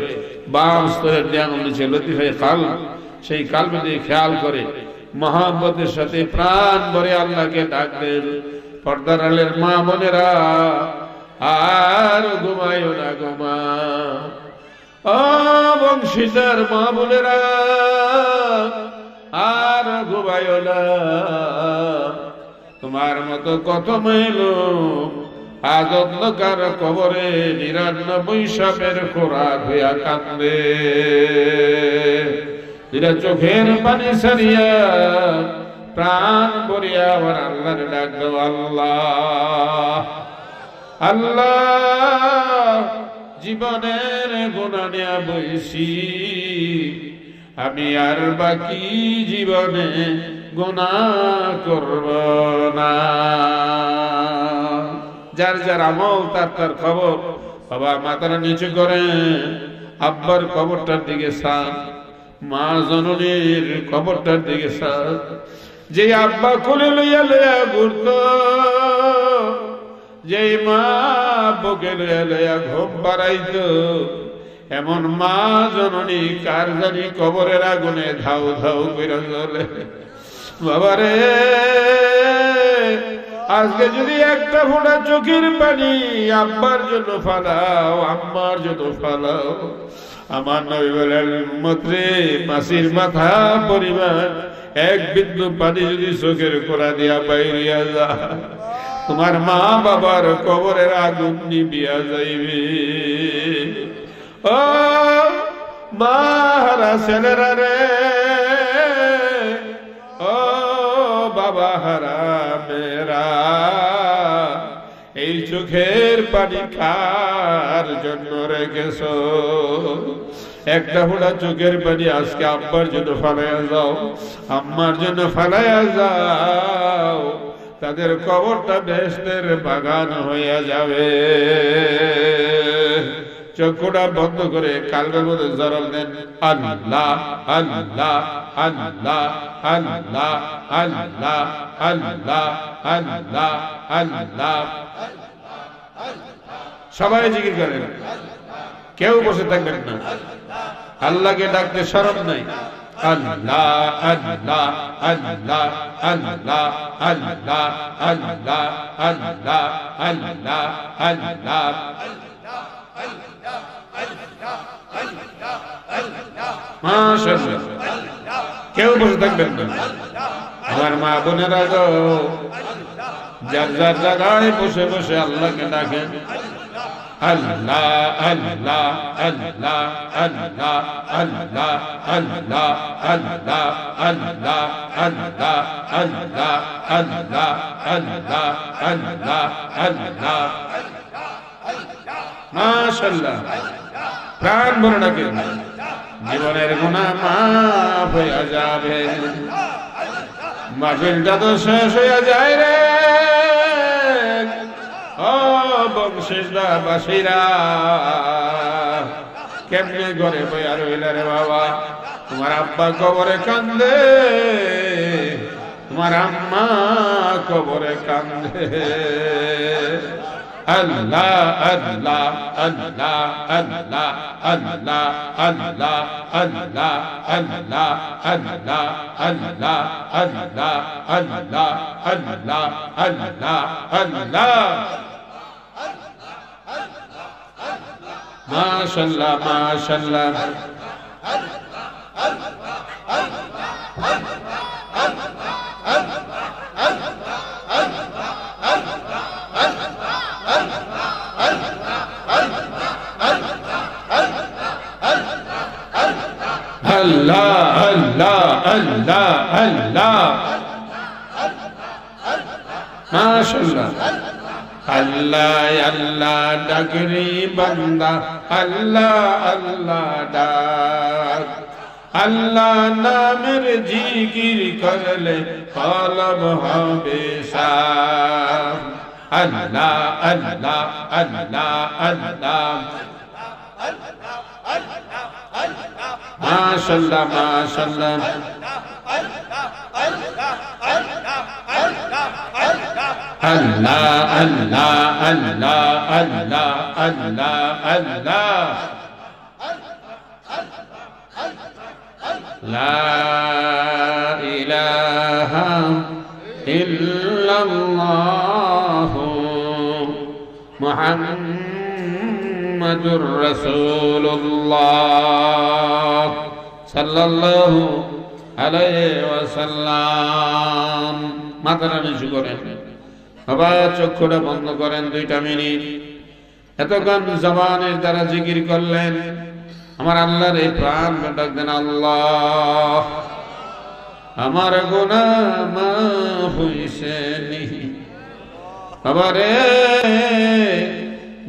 বাম স্তরের ধ্যান নিচে লতিফে কাল, সেই কালবে দিয়ে খেয়াল করে মহাব্বতের সাথে প্রাণ ভরে আল্লাহকে ডাকলেন। পর্দার আলের মা বোনেরা আর ঘুমায়ো না ঘুমা, ও বংশীদার মা বোনেরা আর ঘুমায়ো না। তোমার মতো কত মেলো আজ অন্ধকার কবরে ৯৯ সাপের খোরাক হইয়া কান্দে। এরা চোখের পানি সারিয়া প্রাণ ভরিয়া আবার আল্লাহর ডাক দাও, আল্লাহ আল্লাহ। জীবনের গুনাহ নিয়া বইছি আমি, আর বাকি জীবনে গুনাহ করব না। যার যার আমল তার খবর, বাবা মাথাটা নিচু করে আব্বার কবরটার দিকে সান, মা জননীর কবরটার দিকে সান। যে আব্বা কোলে লইয়া লইয়া ঘুরত, যেই মা বুকে লইয়া লইয়া ঘুম পাড়াইত, এমন মা জননী কার জানি কবরের আগুনে ধাউ ধাউ করে চলে। বাবারে আজকে যদি একটা ফোঁটা চোখের পানি আব্বার জন্য ফালাও, আম্মার জন্য ফালাও, আমার নবী বলেন উম্মত রে, মাসির মাথা পরিমাণ এক বিন্দু পানি যদি চোখের কোণা দিয়া বাইরিয়া যায়, তোমার মা বাবার কবরের আগুন নিবিয়া যাইবে। ও মা হারা ছেলেরা রে, ও বাবা হারা মেরা, এই চোখের পানি কার জন্য রেখেছো? একটা ফোঁটা চোখের পানি আজকে আব্বার জন্য ফালাইয়া যাও, আম্মার জন্য ফালাইয়া যাও, তাদের কবরটা বেহেশতের বাগান হইয়া যাবে। চক্ষুটা বন্ধ করে কালবের মধ্যে জড়াল দেন, আল্লাহ আল্লাহ আল্লাহ আল্লাহ আল্লাহ আল্লাহ আল্লাহ আল্লাহ। সবাই জিকির করেন, কেউ বসে থাকবেন না। আল্লাহকে ডাকতে শরম নাই। আল্লাহ আল্লাহ আল্লাহ আল্লাহ আল্লাহ আল্লাহ আল্লাহ আল্লাহ আল্লাহ। মাশাআল্লাহ, কেউ বসে থাকবেন না। আমার মা বোনেরা গো, যার যার জায়গায় বসে বসে আল্লাহকে ডাকেন। আল্লাহ আল্লাহ আল্লাহ আল্লাহ আল্লাহ আল্লাহ আল্লাহ আল্লাহ আল্লাহ আল্লাহ আল্লাহ আল্লাহ আল্লাহ আল্লাহ। মাশাআল্লাহ, প্রাণ ভরে ডাকেন, জীবনের গুনাহ মাফ হইয়া যাবে। মাহফিলটা তো শেষ হইয়া যায় রে, ও বংশীরা বাসীরা, কেমনে ঘরে বইয়া রইলা রে বাবা? তোমার আব্বা কবরে কান্দে, তোমার আম্মা কবরে কান্দে। Allah Allah Allah Allah Allah Allah Allah Allah Allah Allah Allah Allah Allah Allah Allah MashaAllah MashaAllah Allah Allah Allah Allah MashaAllah Allah Allah dagri banda Allah Allah dak Allah namer zikir karle qalb hobe saf Allah Allah Allah Allah MashaAllah MashaAllah Allah Allah Allah Allah Allah Allah La ilaha illallah Muhammadur Rasulullah sallallahu alaihi wasallam মাথাটা নিচু করেন আবার চক্ষুটা বন্ধ করেন 2টা minute এতক্ষণ জবানের দ্বারা জিকির করলেন আমার আল্লাহর এই প্রাণ ডাক দেন আল্লাহ আমার গুনাহ মাফ হইছে নি বাবারে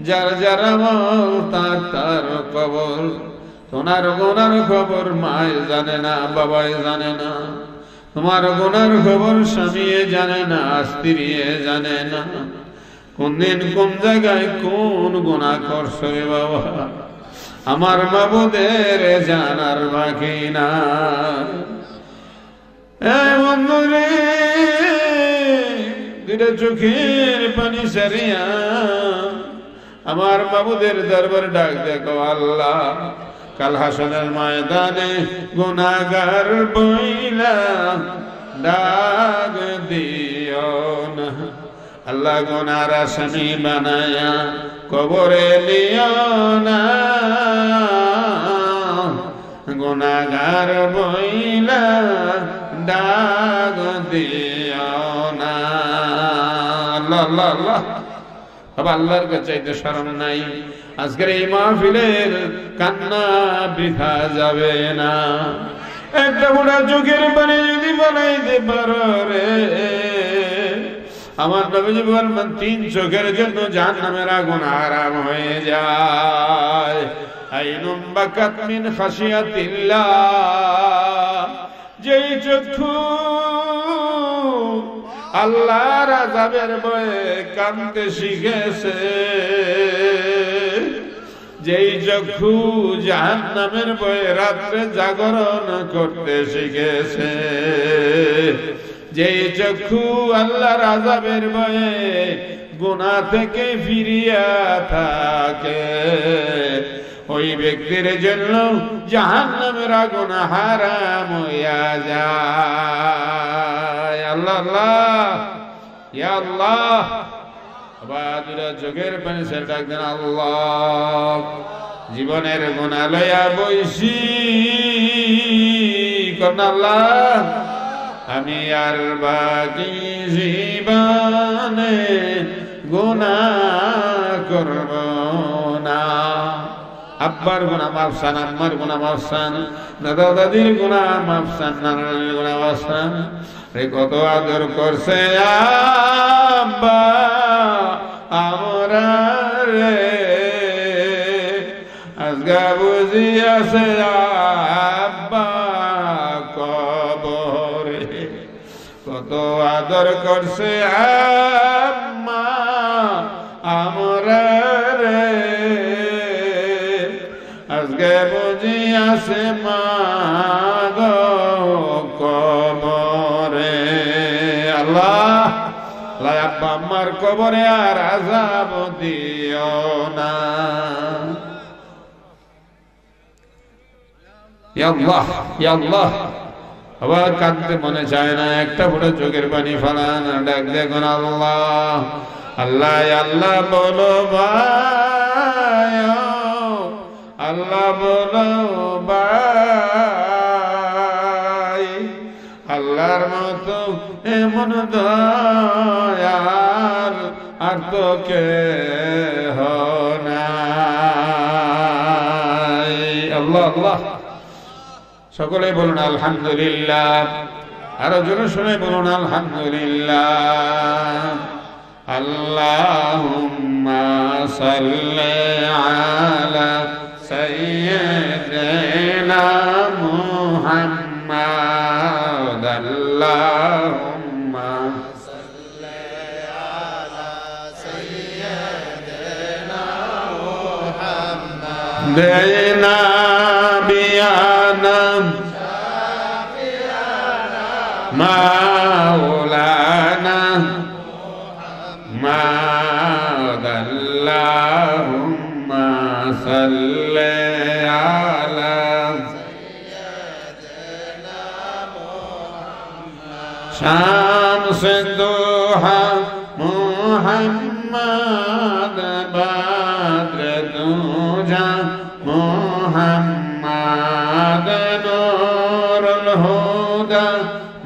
যার যার আমল তার তার কবর তোমার গুনার খবর মায় জানে না বাবাই জানে না তোমার গুনার খবর স্বামীয়ে জানে না স্ত্রীয়ে জানে না কোন দিন কোন জায়গায় কোন গুনাহ করছো রে বাবা আমার মাবুদের জানার বাকি না এই বন্ধুরে দুইটা চোখের পানি সারিয়া আমার মাবুদের দরবার ডাক দেখো আল্লাহ কাল হাসরের ময়দানে গুনাহগার বইলা ডাক দিও না আল্লাহ গুনার আসামি বানায়া কবরে লিও না গুনাহগার বইলা ডাক দিও না আল্লাহ আল্লাহ আল্লাহ আল্লাহর কাছে চাইতে শরম নাই আজকের এই মাহফিলের কান্না বৃথা যাবে না একটা বুড়া চোখের পানি যদি বানাইতে পারো রে আমার নবীজি বলেন 3 চোখের জন্য জাহান্নামের আগুন হারাম হয়ে যায় আইনুম বাকাত মিন খাশিয়াতিল্লাহ যেই চক্ষু আল্লাহর আযাবের ভয়ে কাঁদতে শিখেছে যেই চক্ষু জাহান্নামের ভয়ে রাত্রে জাগরণ করতে শিখেছে যেই চক্ষু আল্লাহর আযাবের ভয়ে গুনাহ থেকে ফিরিয়া থাকে ওই ব্যক্তির জন্য জাহান্নামের আগুন হারাম হইয়া যায় আল্লাহ আল্লাহ ইয়া আল্লাহ বাদুরা চোখের পানি ছেড়ে ডাক দেন আল্লাহ জীবনের গুনাহ লইয়া বইছি কোন আল্লাহ আমি আর বাকি জীবনে গুনাহ করব না আব্বার গুনাহ মাফসান আম্মার গুনাহ মাফসান দাদা দাদির গুনাহ মাফসান নানার গুনাহ মাফসান রে কত আদর করছে আব্বা আমরা রে আজগা বুঝি আছে আব্বা কবরে কত আদর করছে আম্মা আমরা রে আজকে বুঝি আছে মা গো কবরে আল্লাহ আব্বা আম্মার কবরে আর আযাব দিও না। ইয়া আল্লাহ ইয়া আল্লাহ, আবার কাঁদতে মনে চায় না, একটা ফোঁটা চোখের পানি ফেলান, ডাক দেখুন আল্লাহ আল্লাহ আল্লাহ বলো ভাই, আল্লাহ বলো ভাই, আল্লাহর মতো এমন দয়াল আর তো কেহ নাই। আল্লাহ আল্লাহ, সকলে বলুন আলহামদুলিল্লাহ, আরো জোরে শুনে বলুন আলহামদুলিল্লাহ। আল্লাহুম্মা সাল্লি আলা সাইয়্যিদিনা মুহাম্মাদ, আল্লাহুম্মা সাল্লি আলা সাইয়্যিদিনা মুহাম্মাদ দেনা মাওলানা মুহাম্মদ, আল্লাহুম্মা সাল্লি আলা সাইয়্যিদিনা মুহাম্মদ শামসুদ দুহা মুহাম্মদ, বাদরুদ দুজা মুহাম্মদ, নূরুল হুদা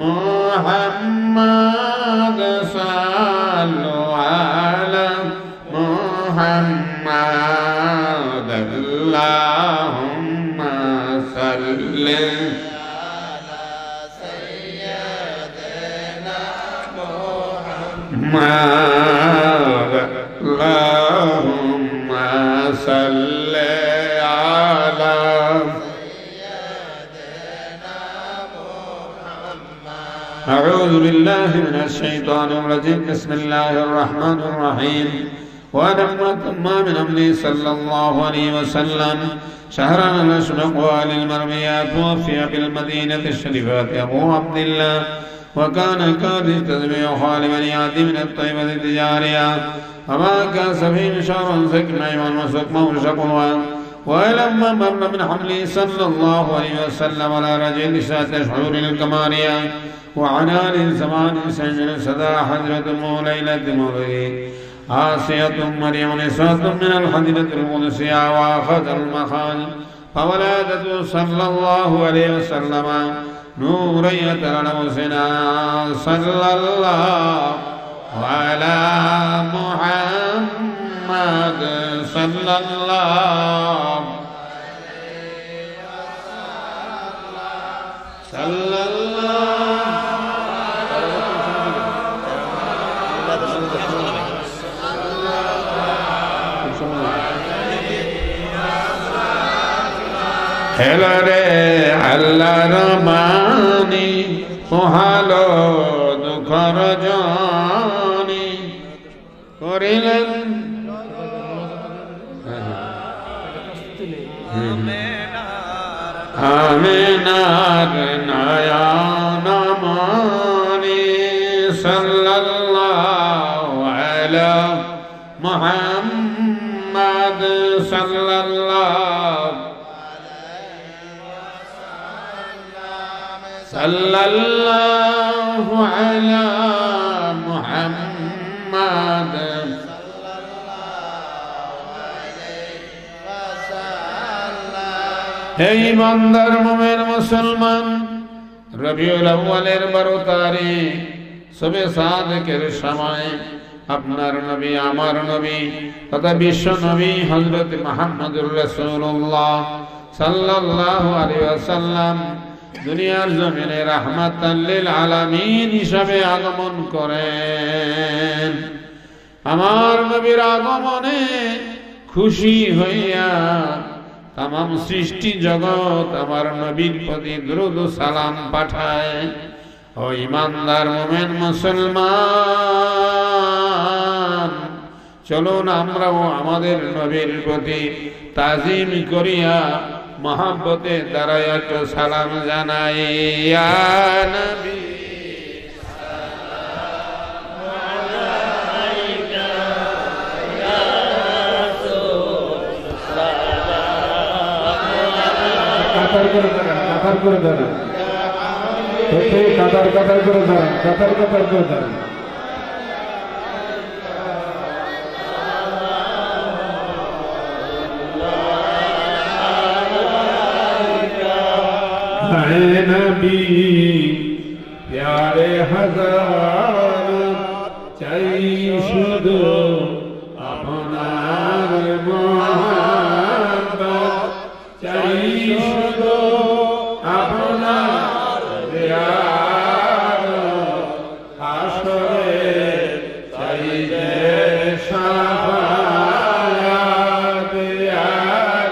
মুহাম্মদ, সাল্লু আলা মুহাম্মদ, আল্লাহুম্মা সাল্লি আলা সাইয়্যিদিনা মুহাম্মদ, আল্লাহুম্মা সাল্লি আলা أعوذ بالله من الشيطان الرجيم. بسم الله الرحمن الرحيم. ولما من أمري صلى الله عليه وسلم شهرا الأشرق للمرميات توفي بالمدينة الشريفة أبو عبد الله، وكان كاد تسبيح خالد بن عدي من الطيبة التجارية، وما كان سفيه شهر سكنا وسقمه شقوا. ولما مر من حمله صلى الله عليه وسلم على رجل شاة شعور الكمارية، وعلى زمان سجن سدا حضرة ليلة مولده آسية مريم نسوة من الحضرة القدسية، وأخذ المخال فولادته صلى الله عليه وسلم نورا يتلوسنا. صلى الله على محمد صلى الله صلى الله হেলো রে আল্লাহর মানি পোহালো দুঃখর জানি করিলেন আমিনার নয়ন মনি। সাল্লাল্লাহু আলা মুহাম্মদ সাল্লাল্লাহু সাল্লাল্লাহু আলা মুহাম্মদ হে ইমানদার মুমিন মুসলমান, রবিউল আউয়ালের 12 তারিখ শবে সাদেকের সময় আপনার নবী আমার নবী তথা বিশ্ব নবী হযরত মুহাম্মদুর রাসূলুল্লাহ সাল্লাল্লাহু আলাইহি ওয়াসাল্লাম দুনিয়ার জমিনে রাহমাতাল লিল আলামিন হিসাবে আগমন করেন। আমার নবীর আগমনে খুশি হইয়া তামাম সৃষ্টি জগৎ আমার নবীর প্রতি দরুদ ও সালাম পাঠায়। ও ইমানদার মুমিন মুসলমান, চলুন আমরাও আমাদের নবীর প্রতি তাজিম করিয়া মহব্বতে দ্বারা একটু সালাম জানাই। ইয়া নবী সাল্লাল্লাহু করে ধরেন, কাতার করে ধরেন, কাতার কাতার করে ধরেন, কাতার কাতার করে ধরেন। নবী প্যারে হাজার চাই শুধু আপনার মহব্বত, চাই শুধু আপনার জিয়ারত, হাসরে চাই যে শাফায়াত, ইয়া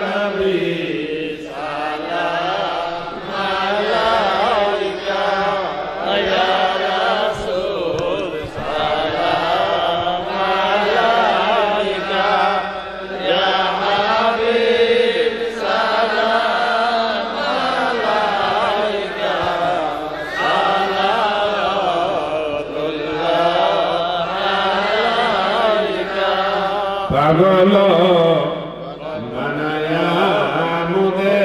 নবী পাগল বানায়া মুদে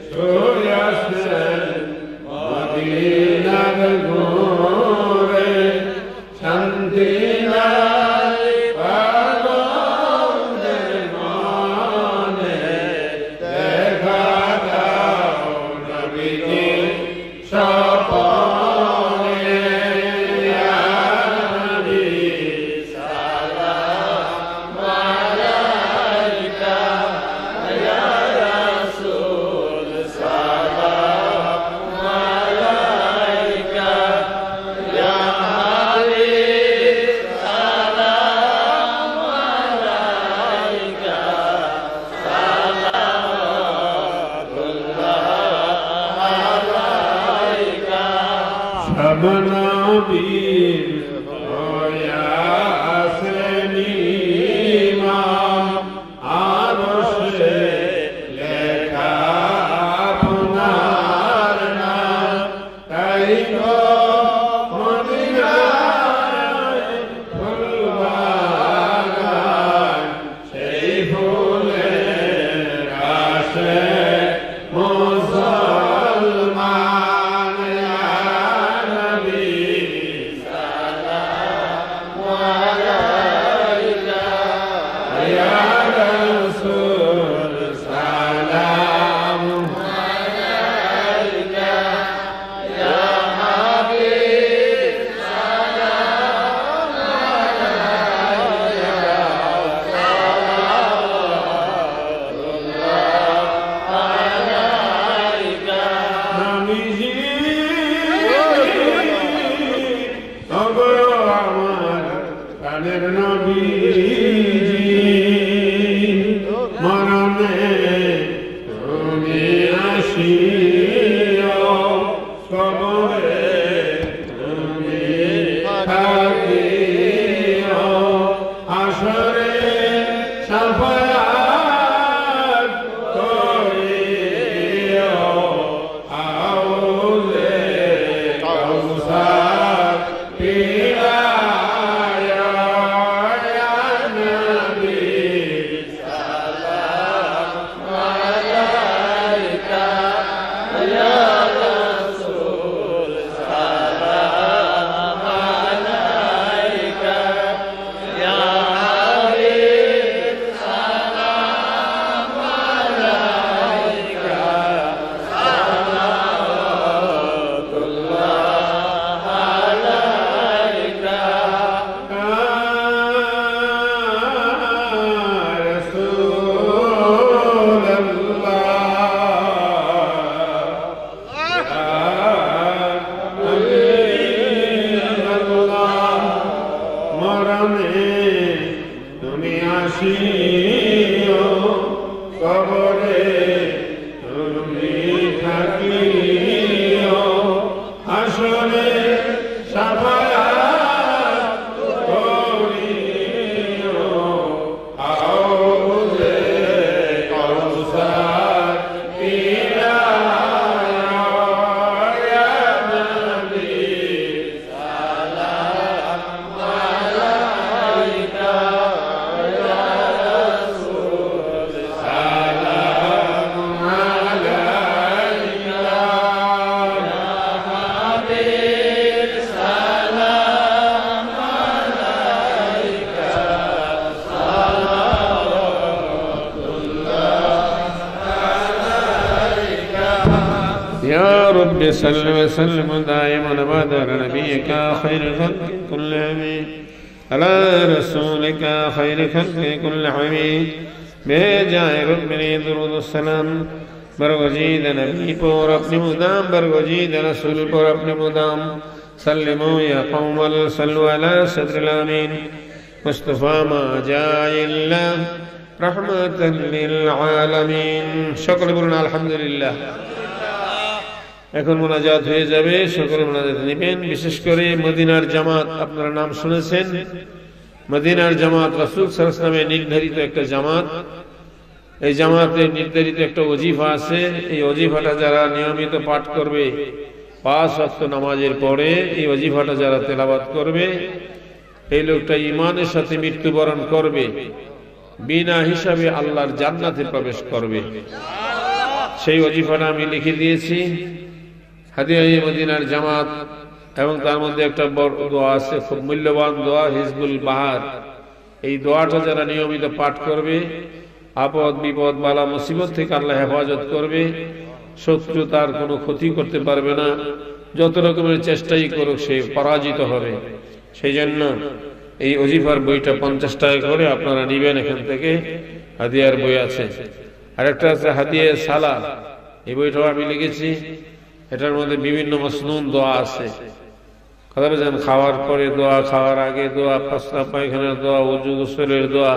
সূর্যাস্তে মদিনার ঘুরে, শান্তি নাই পাগলদের মনে, দেখা দাও নবীজি স্বপনে, ইয়া নবী সব নবীর হইয়া আসেনি ইমাম, আরশে লেখা আপনার নাম, তাই তো মদিনায় ফুলবাগান, সেই ফুলের আশে মুসলমান, ইয়া নবী সালাম আলাইকা, ইয়া রাসূল সালাম আলাইকা, ইয়া হাবিব সালাম আলাইকা, নবীজি ওগো আমার প্রাণের নবীজি, মরণে তুমি আসিও, কবরে তুমি থাকিও, হাসরে শাফায়াত করিও, আউলে কাউসার পিলায়া, ইয়া নবী সালাম আলাইকা, ইয়া রাসূল সালাম আলাইকা, ইয়া হাবিব সালাম আলাইকা, সালাওয়াতুল্লাহ আলাইকা, মরণে তুমি আসিও, কবরে তুমি থাকিও, হাসরে শাফায়াত করিও, আউলে কাউসার পিলায়া, ইয়া নবী সালাম আলাইকা, ইয়া রাসূল সালাম رب صل وسلم دائما أبدا على نبيك خير الخلق كلهم على رسولك خير خلق كل حميد بجائے رب نے درود السلام برگزید نبی پر اپنے مدام برگزید رسول پر اپنے مدام سلموا يا قوم صلوا على صدر الامين مصطفى ما جاء الا رحمة للعالمين সকলে বলুন আলহামদুলিল্লাহ এখন মুনাজাত হয়ে যাবে সকলে মুনাজাত নেবেন বিশেষ করে মদিনার জামাত আপনারা নাম শুনেছেন মদিনার জামাত রাসূল সাল্লাল্লাহু আলাইহি ওয়াসাল্লামের নির্ধারিত একটা জামাত এই জামাতের নির্ধারিত একটা ওজিফা আছে এই ওজিফাটা যারা নিয়মিত পাঠ করবে 5 ওয়াক্ত নামাজের পরে এই ওজিফাটা যারা তেলাওয়াত করবে এই লোকটা ঈমানের সাথে মৃত্যুবরণ করবে বিনা হিসাবে আল্লাহর জান্নাতে প্রবেশ করবে সেই ওজিফাটা আমি লিখে দিয়েছি হাদিয়া মদিনার জামাত এবং তার মধ্যে একটা বড় দোয়া আছে খুব মূল্যবান দোয়া হিজবুল বাহার এই দোয়াটা যারা নিয়মিত পাঠ করবে আপদ বিপদ বালা মুসিবত থেকে আল্লাহ হেফাজত করবে শত্রু তার কোনো ক্ষতি করতে পারবে না যত রকমের চেষ্টাই করুক সে পরাজিত হবে সেই জন্য এই ওজিফার বইটা 50 টাকা করে আপনারা নেবেন এখান থেকে হাদিয়ার বই আছে আরেকটা আছে হাদিয়া সালাহ এই বইটাও আমি লিখেছি এটার মধ্যে বিভিন্ন মাসনুন দোয়া আছে কথা বলেন খাওয়ার পরে দোয়া খাওয়ার আগে দোয়া প্রস্রাব পায়খানার দোয়া ওযু গোসলের দোয়া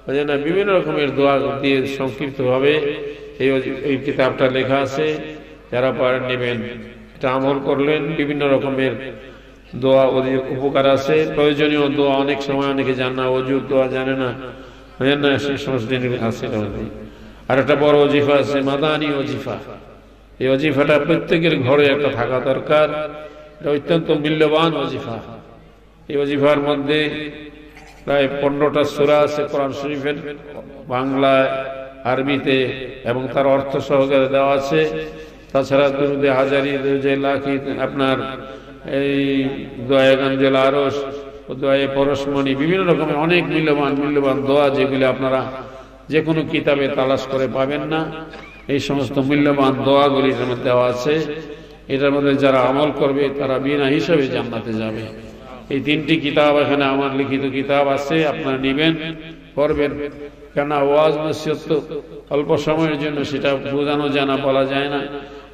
বুঝেন না বিভিন্ন রকমের দোয়া দিয়ে সংক্ষিপ্তভাবে এই কিতাবটা লেখা আছে যারা পারেন নেবেন এটা আমল করলেন বিভিন্ন রকমের দোয়া ওদের উপকার আছে প্রয়োজনীয় দোয়া অনেক সময় অনেকে জানে না ওযুর দোয়া জানে না বুঝেন না সেই সমস্ত দিন আছে আর একটা বড় ওজিফা আছে মাদানী ওজিফা এই ওজিফাটা প্রত্যেকের ঘরে একটা থাকা দরকার এটা অত্যন্ত মূল্যবান ওজিফা এই ওজিফার মধ্যে প্রায় 15টা সূরা আছে কোরআন শরীফের বাংলায় আরবিতে এবং তার অর্থ সহকারে দেওয়া আছে তাছাড়া দুরুদে হাজারি দুরুদে লাখি আপনার এই দোয়া গানজেল আরশ ও দোয়া পরশমণি বিভিন্ন রকমের অনেক মূল্যবান দোয়া যেগুলো আপনারা যে কোনো কিতাবে তালাশ করে পাবেন না এই সমস্ত মূল্যবান দোয়াগুলি এর মধ্যে দেওয়া আছে এটার মধ্যে যারা আমল করবে তারা বিনা হিসাবে জান্নাতে যাবে এই 3টি কিতাব এখানে আমার লিখিত কিতাব আছে আপনারা নেবেন পড়বেন কেন ওয়াজ নসিহত তো অল্প সময়ের জন্য সেটা বোঝানো জানা বলা যায় না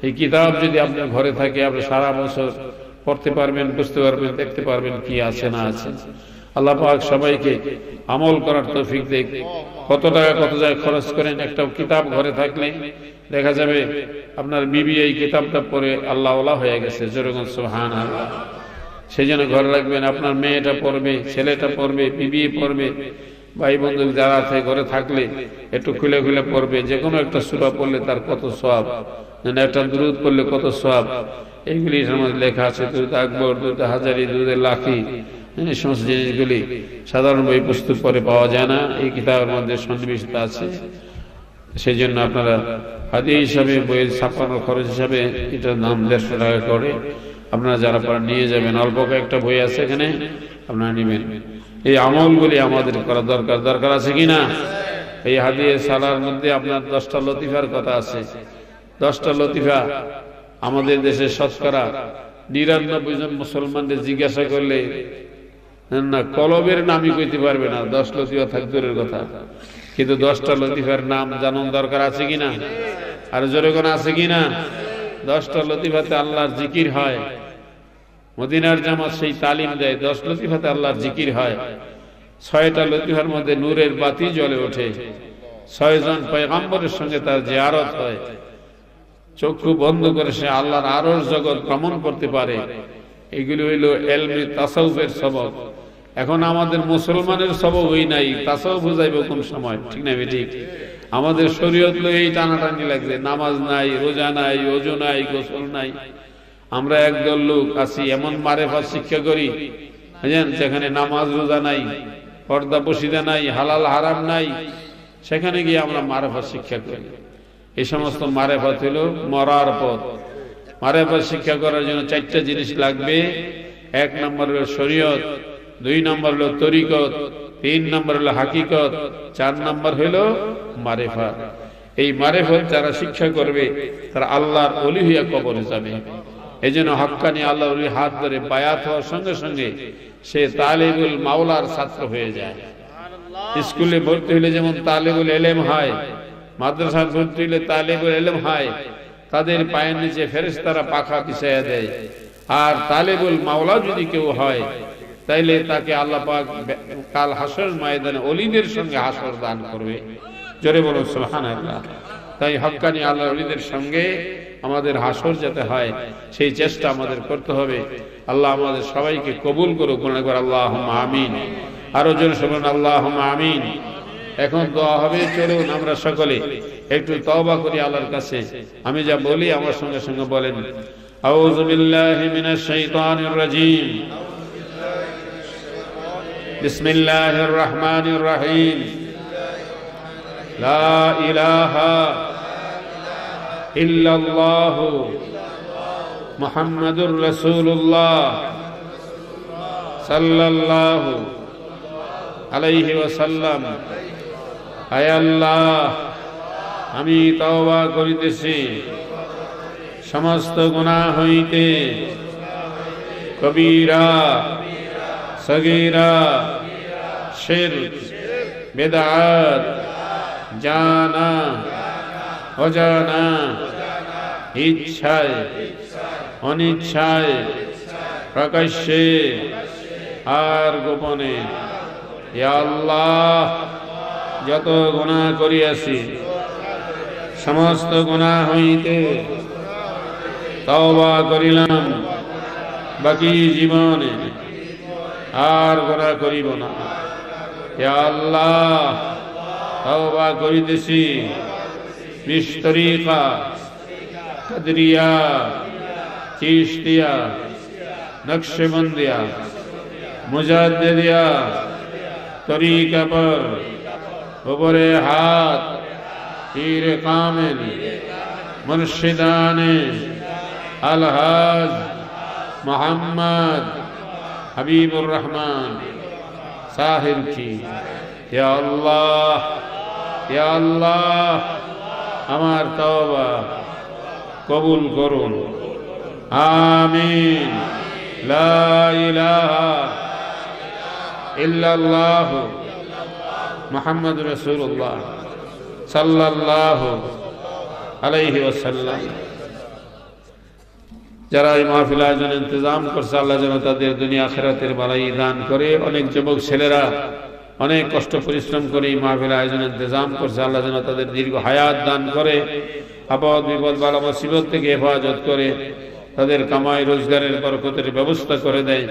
এই কিতাব যদি আপনার ঘরে থাকে আপনি সারা বছর পড়তে পারবেন বুঝতে পারবেন দেখতে পারবেন কি আছে না আছে আল্লাহ পাক সবাইকে আমল করার তৌফিক দেখ কত টাকা কত জায়গায় খরচ করেন একটা কিতাব ঘরে থাকলে দেখা যাবে আপনার বিবি এই কিতাবটা পড়ে আল্লাহ ওয়ালা হয়ে গেছে জোরগণ সুবহানাল্লাহ সেই জন্য ঘরে রাখবেন আপনার মেয়েটা পড়বে ছেলেটা পড়বে বিবি পড়বে ভাই বন্ধু যারা আছে ঘরে থাকলে একটু খুলে খুলে পড়বে যে কোনো একটা সূরা পড়লে তার কত সওয়াব একটা দুরূদ পড়লে কত সওয়াব এইগুলি এর মধ্যে লেখা আছে দুরূদ আকবর দুরূদ হাজারি দুরূদ লাখি এই সমস্ত জিনিসগুলি সাধারণ বই পুস্তক পরে পাওয়া যায় না এই কিতাবের মধ্যে সন্নিবেশিত আছে সেই জন্য আপনারা হাদিয়া হিসাবে বইয়ের ছাপানোর খরচ হিসাবে এটার দাম 150 টাকা করে আপনারা যারা পারেন নিয়ে যাবেন অল্প কয়েকটা বই আছে এখানে আপনারা নেবেন এই আমলগুলি আমাদের করা দরকার আছে কিনা এই হাদিয়া সালার মধ্যে আপনার 10টা লতিফার কথা আছে 10টা লতিফা আমাদের দেশে শতকরা 99 জন মুসলমানদের জিজ্ঞাসা করলে না কলবের নামই কইতে পারবে না 10 লতিফা থাক দূরের কথা কিন্তু 10টা লতিফার নাম জানার দরকার আছে কিনা আর জোরে কোন আছে কিনা 10টা লতিফাতে আল্লাহর জিকির হয় মদিনার জামাত সেই তালিম দেয় 10 লতিফাতে আল্লাহর জিকির হয় 6টা লতিফার মধ্যে নূরের বাতি জ্বলে ওঠে 6 জন পয়গম্বরের সঙ্গে তার জিয়ারত হয় চক্ষু বন্ধ করে সে আল্লাহর আরশ জগৎ ভ্রমণ করতে পারে এগুলো হইল ইলমে তাসাউফের সবক এখন আমাদের মুসলমানের সবক হই নাই তাসাউফ যাইব কোন সময় ঠিক না ঠিক আমাদের শরীয়ত লই এই টানাটানি লাগছে নামাজ নাই রোজা নাই ওযু নাই গোসল নাই আমরা একদল লোক আছি এমন মারেফাত শিক্ষা করি বুঝেন যেখানে নামাজ রোজা নাই পর্দা পশিদা নাই হালাল হারাম নাই সেখানে গিয়ে আমরা মারেফাত শিক্ষা করি এই সমস্ত মারেফাত হলো মরার পথ মারেফাত শিক্ষা করার জন্য 4টা জিনিস লাগবে 1 নম্বর হলো শরীয়ত 2 নম্বর হলো তরিকত 3 নম্বর হলো হাকিকত 4 নম্বর হলো মারেফাত এই মারিফত যারা শিক্ষা করবে তারা আল্লাহর ওলি হইয়া কবরে যাবে। এই জন্য হক্কানি আল্লাহর ওলি হাত ধরে বায়াত হওয়ার সঙ্গে সঙ্গে সে তালিবুল মাওলার ছাত্র হয়ে যায়। স্কুলে ভর্তি হইলে যেমন তালিবুল ইলম হয়, মাদ্রাসায় ভর্তি হইলে তালিবুল ইলম হয়, তাদের পায়ের নিচে ফেরেশতারা পাখা পিছাইয়া দেয়। আর তালিবুল মাওলা যদি কেউ হয় তাইলে তাকে আল্লাহ পাক কাল হাসর ময়দানে ওলিদের সঙ্গে হাসর দান করবে। জোরে বলুন সুবহানাল্লাহ। তাই হক্কানি আল্লাহর ওলিদের সঙ্গে আমাদের হাসর যেতে হয় সেই চেষ্টা আমাদের করতে হবে। আল্লাহ আমাদের সবাইকে কবুল করুক, মনে করে আল্লাহুম্মা আমিন। আরো জোরে বলুন আল্লাহুম্মা আমিন। এখন দোয়া হবে, চলুন আমরা সকলে একটু তওবা করি আল্লাহর কাছে। আমি যা বলি আমার সঙ্গে সঙ্গে বলেন, আউযু বিল্লাহি মিনাশ শাইতানির রাজীম, বিসমিল্লাহির রহমানির রহিম, লা ইলাহা ইল্লাল্লাহু মুহাম্মাদুর রাসূলুল্লাহ সাল্লাল্লাহু আলাইহি ওয়াসাল্লাম। আয় আল্লাহ, আমি তওবা করিতেছি সমস্ত গুনাহ হইতে, কবীরা সগীরা, শিরক, বিদআত, জানা অজানা, ইচ্ছায় অনিচ্ছায়, প্রকাশ্যে আর গোপনে। ইয়া আল্লাহ, যত গুনাহ করিয়াছি সমস্ত গুনাহ হইতে তওবা করিলাম, বাকি জীবনে আর গুনাহ করিব না। ইয়া আল্লাহ, তওবা করিতেছি বিশতরিকা, কাদরিয়া, চিশতিয়া, নকশবন্দিয়া, মুজাদ্দিদিয়া তরিকা पर উপরে হাত, পীর কামিল মুর্শিদানে আলহাজ মোহাম্মদ হাবিবুর রহমান সাহিব की। ইয়া আল্লাহ, ইয়া আল্লাহ, আমার তওবা কবুল করুন। আমিন। লা ইলাহা ইল্লাল্লাহু মুহাম্মাদুর রাসূলুল্লাহ সাল্লাল্লাহু আলাইহি ওয়াসাল্লাম। যারা এই মাহফিল আয়োজন ইন্তজাম করছে, আল্লাহ যেন তাদের দুনিয়া আখিরাতের বালাই দান করে। অনেক যুবক ছেলেরা অনেক কষ্ট পরিশ্রম করে এই মাহফিল আয়োজন ইন্তজাম করছে, আল্লাহ যেন তাদের দীর্ঘ হায়াত দান করে, আপদ বিপদ বালা মুসিবত থেকে হেফাজত করে, তাদের কামাই রোজগারের বরকতের ব্যবস্থা করে দেয়।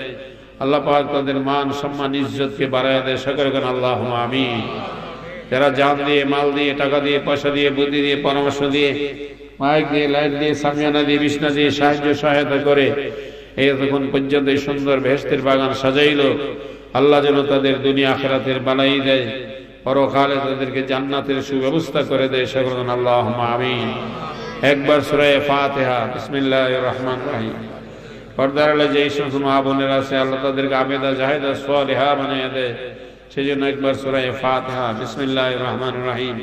আল্লাহ পাক তাদের মান সম্মান ইজ্জতকে বাড়ায় দেয়। সকলে বলেন আল্লাহুম্মা আমিন। যারা জান দিয়ে, মাল দিয়ে, টাকা দিয়ে, পয়সা দিয়ে, বুদ্ধি দিয়ে, পরামর্শ দিয়ে, মাইক দিয়ে, লাইট দিয়ে, সামিয়ানা দিয়ে, বিছনা দিয়ে সাহায্য সহায়তা করে এই তখন পর্যন্ত এই সুন্দর বেহেশতের বাগান সাজাইল, আল্লাহ যেন তাদের দুনিয়া আখিরাতের বালাই দেয়, পরকালে তাদেরকে জান্নাতের সুব্যবস্থা করে দেয়। সকলে বলেন আল্লাহুম্মা আমিন। একবার সূরা ফাতিহা, বিসমিল্লাহির রহমানির রহিম। পর্দার আড়ালে যে সমস্ত মা বোনেরা আছে, আল্লাহ তাদেরকে আবেদা জাহেদা সালিহা বানিয়ে দেয়। সেজন্য একবার সূরা ফাতিহা, বিসমিল্লাহির রহমানির রহিম।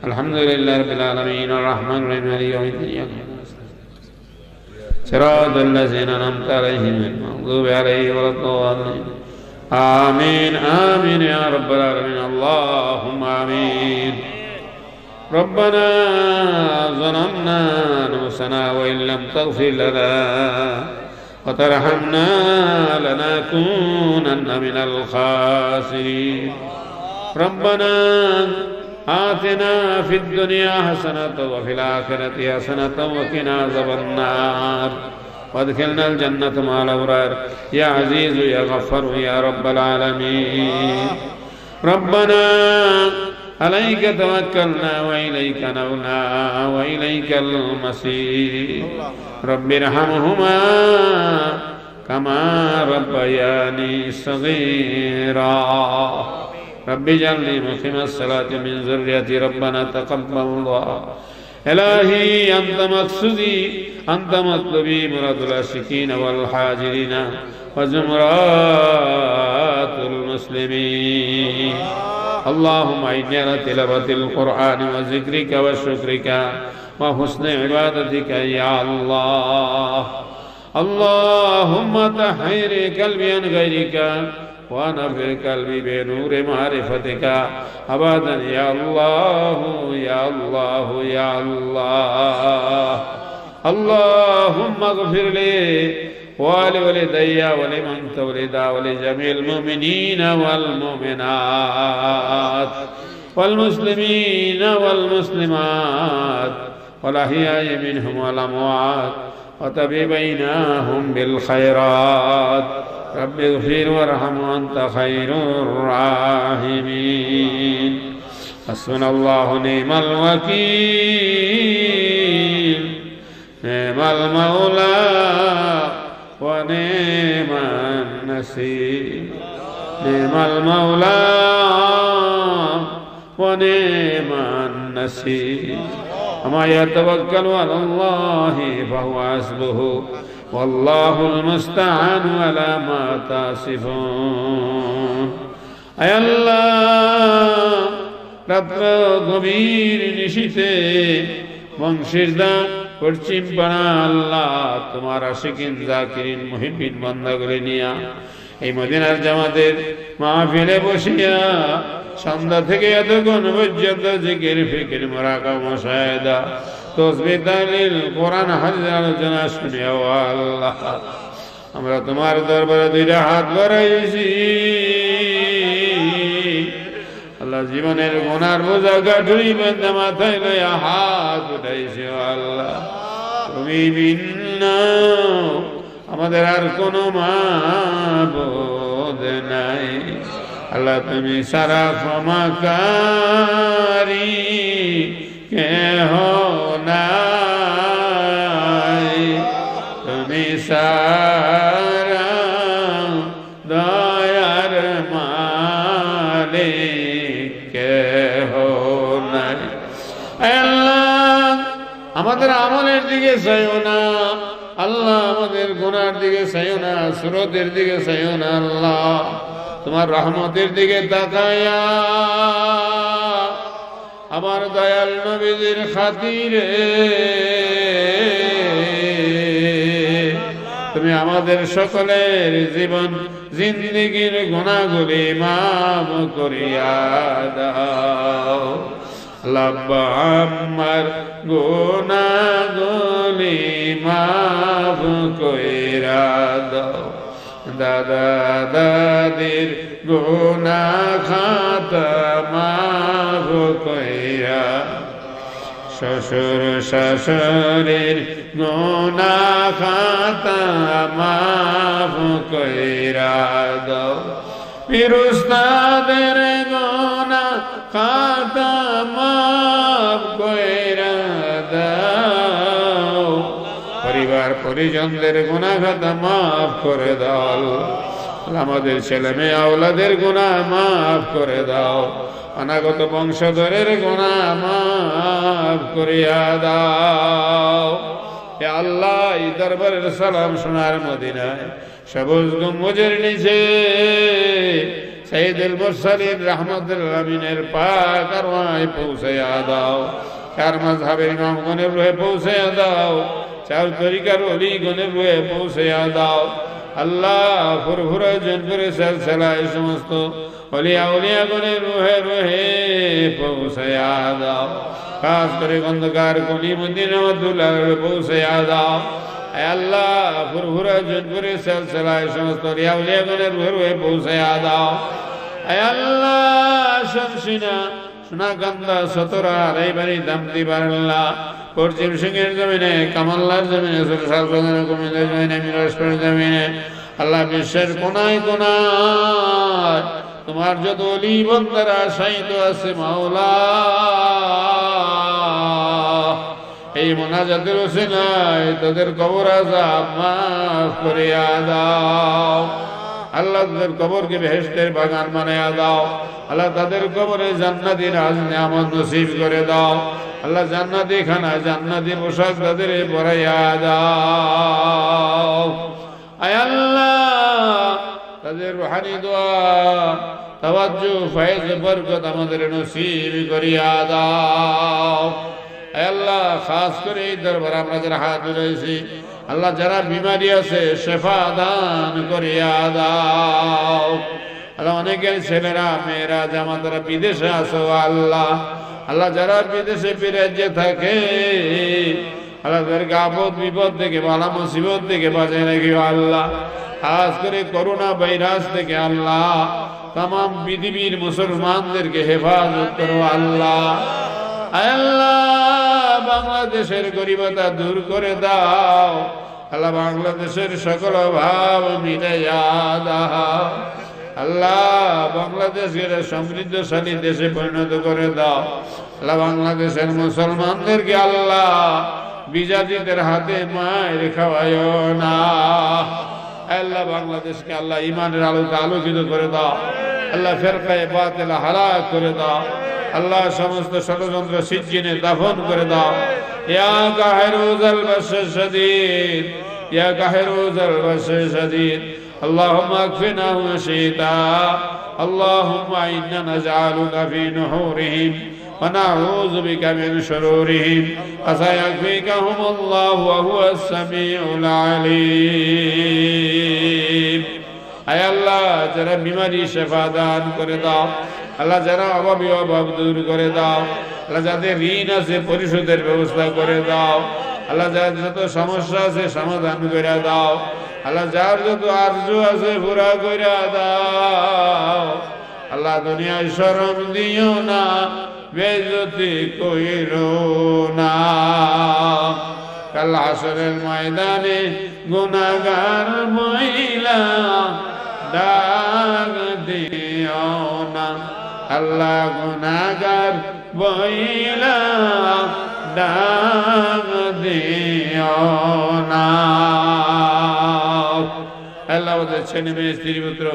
আলহামদুলিল্লাহি রাব্বিল আলামিন আর রহমানির রহিম মালিকি ইয়াউমিদ্দিন সিরাতাল লাযিনা আন'আমতা আলাইহিম গায়রিল মাগদুবি আলাইহিম ওয়ালাদ-দাল্লিন। আমিন আমিন ইয়া রাব্বাল আলামিন। আল্লাহুম্মা আমিন। ربنا ظلمنا أنفسنا وإن لم تغفر لنا وترحمنا لنكونن من الخاسرين. ربنا آتنا في الدنيا حسنة وفي الآخرة حسنة وقنا عذاب النار وادخلنا الجنة مع الأبرار يا عزيز يا غفار يا رب العالمين. ربنا عليك توكلنا وإليك نبنا وإليك المصير. رب ارحمهما كما ربياني صغيرا. رب اجعلني مقيم الصلاة من ذريتي. ربنا تقبل الله. إلهي أنت مقصودي، أنت مطلبي، مراد العاشقين والحاجرين وزمرات المسلمين. اللهم إني على تلاوة القرآن وذكرك وشكرك وحسن عبادتك يا الله. اللهم طهر قلبي عن غيرك ونفر قلبي بنور معرفتك أبدا يا الله يا الله يا الله. اللهم اغفر لي ولوالدي ولمن تولد ولجميع المؤمنين والمؤمنات والمسلمين والمسلمات والأحياء منهم والأموات وتبيناهم بالخيرات. رب اغفر وارحم وأنت خير الراحمين. حسبنا الله نعم الوكيل نعم المولى ونعم النصير. نعم المولى ونعم النصير. وما يتوكل على الله فهو حسبه والله المستعان على ما تصفون. আয় আল্লাহ, রাত্র গভীর নিশীথে বংশীরদা পশ্চিম পাড়া আল্লাহ তোমার আশিকিন জাকিরিন মুহিবিন বান্দাগুলি নিয়া এই মদিনার জামাতের মাহফিলে বসিয়া সন্ধ্যা থেকে এতক্ষণ পর্যন্ত জিকির ফিকির মুরাকাবা মুশাহাদা তাসবিহ তাহলিল কোরআন হাদিস আলোচনা শুনে ও আল্লাহ আমরা তোমার দরবারে দুইটা হাত বাড়াইছি। আল্লাহ জীবনের গুনার বোঝা গাঠুরি বেঁধে মাথায় লইয়া হাত উঠাইছি ও আল্লাহ। তুমি বিনা আমাদের আর কোনো মাবুদ নাই। আল্লাহ তুমি সারা ক্ষমাকারী কেহ নাই। তুমি সারা দয়ার মালিক কেহ নাই। আল্লাহ আমাদের আমলের দিকে চাইও না আল্লাহ, আমাদের গুনার দিকে চাইও না, সুরতের দিকে চাইও না আল্লাহ, তোমার রহমতের দিকে তাকায়া আমার দয়াল নবীজির খাতিরে তুমি আমাদের সকলের জীবন জিন্দেগীর গুনাহগুলি মাফ করিয়া দাও। আল্লাহ আমার গুনাহগুলি মাফ কইরা দাও। দাদা দাদির গুনাহ খাতা মাফ কইরা, শ্বশুর শাশুড়ির গুনাহ খাতা মাফ কইরা দাও। পীর উস্তাদের গুনাহ খাতা মাফ কইরা দাও। পরিবার পরিজনদের গুনাহ খাতা মাফ করে দাও। আমাদের ছেলে মেয়ে আওলাদের গুনাহ মাফ করে দাও। অনাগত বংশধরের গুনাহ মাফ করিয়া দাও। হে আল্লাহ, এই দরবারের সালাম সোনার মদিনায় সবুজ গম্বুজের নিচে সাইয়্যিদুল মুরসালিন রাহমাতুল আলামিনের পাক আরওয়ায় পৌঁছায়া দাও। চার মাযহাবের ইমামগণের রূহে পৌঁছায়া দাও। চার তরিকার ওলিগণের রূহে পৌঁছায়া দাও। আল্লাহ ফুরফুরা জনপুরে সিলসিলায় সমস্ত ওলিয়া উলিয়াগণের রূহে রূহে পৌঁছায়া দাও। খাস করে খন্দকার কলিমুদ্দিন রহমাতুল্লাহ পৌঁছায়া দাও। আল্লাহ ফুরফুরা জনপুরে সিলসিলায় সমস্ত ওলিয়া উলিয়াগণের রূহে রূহে পৌঁছায়া দাও। আল্লাহ শমসিনা সোনাকান্দা সতরা রাইবাড়ি দামতি বারাল্লাহ পশ্চিম সিংহের জমিনে কামাল্লার জমিনে কুমিল্লার জমিনে মিরাজপুরের জমিনে আল্লাহ বিশ্বের কোনায় কোনায় তোমার যত অলি বন্দারা শায়িত আছে মাওলা, এই মোনাজাতের ওসিলায় তাদের কবর আযাব মাফ করিয়া দাও। আল্লাহ তাদের কবরকে বেহেশতের বাগান বানায়া দাও। আল্লাহ তাদের কবরে জান্নাতি রাজ নিয়ামত নসিব করে দাও। আল্লাহ জান্নাতি খানা জান্নাতি পোশাক তাদের পরাইয়া দাও। আয় আল্লাহ তাদের রুহানি দোয়া তাওয়াজ্জু ফয়েজ বরকত আমাদের নসিব করিয়া দাও। আল্লাহ খাস করে এই দরবারে আমরা যারা হাত তুলেছি আল্লাহ যারা বিমারি আছে শেফা দান করিয়া দাও। আল্লাহ অনেকের ছেলেরা মেয়েরা জামাতারা বিদেশে আছো আল্লাহ, আল্লাহ যারা বিদেশে বিরাজ্যে থাকে আল্লাহ তাদেরকে আপদ বিপদ থেকে বালা মুসিবত থেকে বাঁচিয়ে রাখিও আল্লাহ। খাস করে করোনা ভাইরাস থেকে আল্লাহ তাম পৃথিবীর মুসলমানদেরকে হেফাজত করো আল্লাহ। আল্লাহ বাংলাদেশের গরিবতা দূর করে দাও আল্লাহ, বাংলাদেশের সকল অভাব মিটাইয়া দাও আল্লাহ। বাংলাদেশের সমৃদ্ধশালী দেশে পরিণত করে দাও আল্লাহ। বাংলাদেশের মুসলমানদেরকে আল্লাহ বিজাতিদের হাতে মায়ের খাওয়ায় না আল্লাহ। বাংলাদেশকে আল্লাহ ইমানের আলোতে আলোকিত করে দাও আল্লাহ। ফিরকায়ে বাতিল হালাক করে দাও আল্লাহ। সমস্ত ষড়যন্ত্র সিজ্জিনে দাফন করে দাও। ইয়া কাহিরুল বাশশ শাদীদ, ইয়া কাহিরুল বাশশ শাদীদ। আল্লাহুম্মা আকফিনা মা শি'তা, আল্লাহুম্মা ইন্না নাজআলুকা ফি নুহুরিহিম ওয়া নাউযু বিকা মিন শুরুরিহিম। ফাসায়াকফিকাহুমুল্লাহু ওয়া হুয়াস সামিউল আলীম। আয় আল্লাহ যারা বিমারি শেফা দান করে দাও আল্লাহ। যারা অভাবী অভাব দূর করে দাও আল্লাহ। যাদের ঋণ আছে পরিশোধের ব্যবস্থা করে দাও আল্লাহ। যার যত সমস্যা আছে সমাধান করে দাও আল্লাহ। যার যত আরজু আছে পুরা করে দাও আল্লাহ। দুনিয়ায় শরম দিও না, বেইজ্জতি কইরো না। কাল হাসরের ময়দানে গুনাহগার মহিলা ডাক দিও না আল্লাহ। গুনাহগার মহিলা ডাক দিও না আল্লাহ। ওদের ছেলে মেয়ে স্ত্রী পুত্র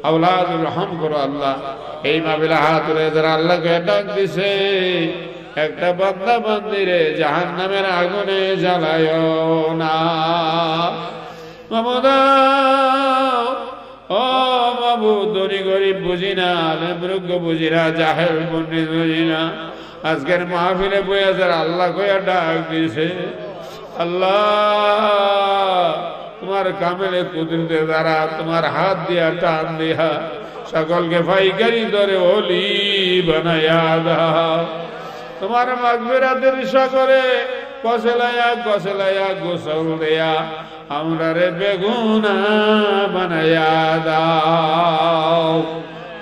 আওলাদুর রহম করো আল্লাহ। এই মাহফিলে হাত তুলে যারা আল্লাহকে ডাক দিছে একটা বান্দা বান্দিরে জাহান্নামের আগুনে জ্বালায়ো না মাবুদ। ও মাবুদ, ধনী গরিব বুঝি না, আলেম বুঝি না, জাহেল পণ্ডিত বুঝি না, আজকের মাহফিলে বইয়া যারা আল্লাহ কইয়া ডাক দিছে আল্লাহ তোমার কামেলে কুদরতে দ্বারা তোমার হাত দিয়া টান দিয়া সকলকে পাইকারি দরে ওলি বানায়া দাও। তোমার মাগফিরাতের সাগরে কসলায়া কসলায়া গোসল দেয়া আমরা রে বেগুনা বানায়া দাও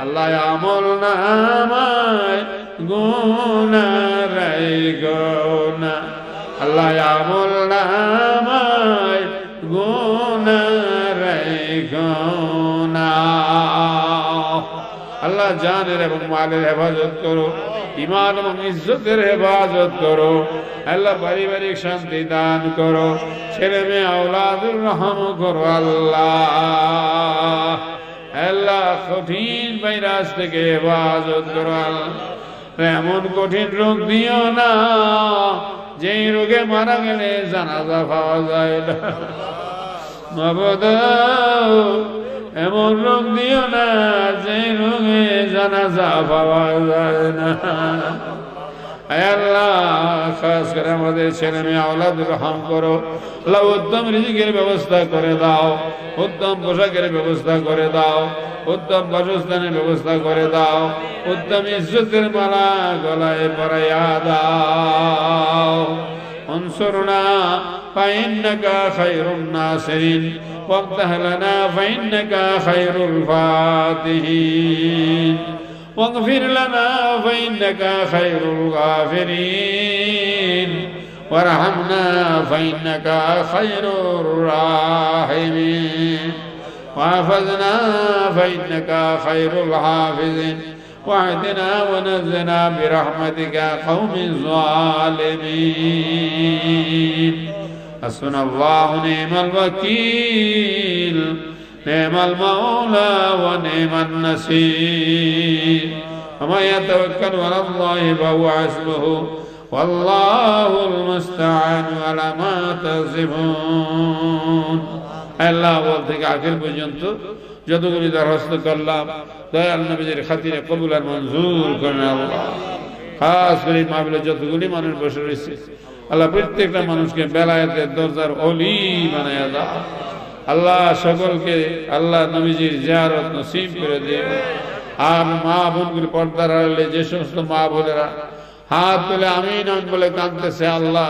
আল্লাহ। আমল নামায় গুনা রাইগো না আল্লাহ। আমল নামায় গুনা রাইগো না আল্লাহ। জানের এবং মালের হেফাজত করো, ইমান এবং ইজ্জতের হেফাজত করো আল্লাহ। পারিবারিক শান্তি দান করো, ছেলে মেয়ে আওলাদুর রহম করো আল্লাহ। আল্লাহ কঠিন ভাইরাস থেকে হেফাজত করো আল্লাহ। এমন কঠিন রোগ দিও না যেই রোগে মারা গেলে জানাজা পাওয়া যায় না মাবুদ। এমন রোগ দিও না যে রোগে জানাজা পাওয়া যায় না আল্লাহ। খাস করে আমাদের ছেলে মেয়ে আওলাদুর রহম করো আল্লাহ। উত্তম রিজিকের ব্যবস্থা করে দাও, উত্তম পোশাকের ব্যবস্থা করে দাও, উত্তম বাসস্থানের ব্যবস্থা করে দাও, উত্তম ইজ্জতের মালা গলায় পরাইয়া দাও। انصرنا فإنك خير الناصرين وافتح لنا فإنك خير الفاتحين واغفر لنا فإنك خير الغافرين وارحمنا فإنك خير الراحمين واحفظنا فإنك خير الحافظين واهدنا ونزنا برحمتك قوم الظالمين حسبنا الله ونعم الوكيل نعم المولى ونعم النصير ومن يتوكل على الله فهو حسبه والله المستعان على ما تصفون আল্লাহ বল থেকে আখের পর্যন্ত যতগুলি দরখাস্ত করলাম দয়াল নবীজির খাতিরে কবুল আর মঞ্জুর করেন আল্লাহ। খাস করে মাহফিলে যতগুলি মানুষ বসে রয়েছে আল্লাহ প্রত্যেকটা মানুষকে বেলায়েতের দরজার ওলি বানায়া দাও আল্লাহ। সকলকে আল্লাহ নবীজির জিয়ারত নসিব করে দিও। আর মা বোনগুলি পর্দার আড়ালে যে সমস্ত মা বোনেরা হাত তুলে আমিন আমিন বলে কাঁদতেছে আল্লাহ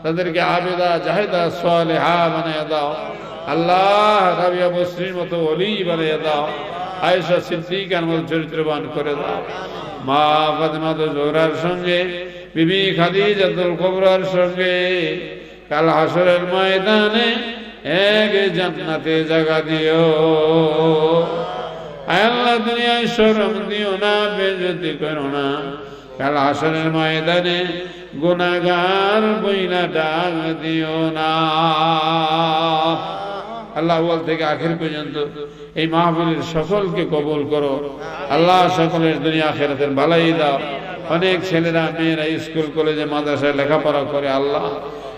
তাদেরকে আবেদা জাহেদা সালেহা বানায়া দাও আল্লাহ। রাবিয়া বসরির মতো ওলি বানায়া দাও। আয়েশা সিদ্দিকার মতো চরিত্রবান করে দাও। মা ফাতেমা জোহরার সঙ্গে বিবি খাদিজাতুল কুবরার সঙ্গে কাল হাসরের ময়দানে এক জান্নাতে জায়গা দিও আল্লাহ। দুনিয়ায় শরম দিও না, বেইজ্জতি করো না। কাল হাসরের ময়দানে গুনাহগার বইলা ডাক দিও না আল্লাহ। আউয়াল থেকে আখির পর্যন্ত এই মাহফিলের সকলকে কবুল করো আল্লাহ। সকলের দুনিয়া আখিরাতের ভালাই দাও। অনেক ছেলেরা মেয়েরা স্কুল কলেজে মাদ্রাসায় লেখাপড়া করে আল্লাহ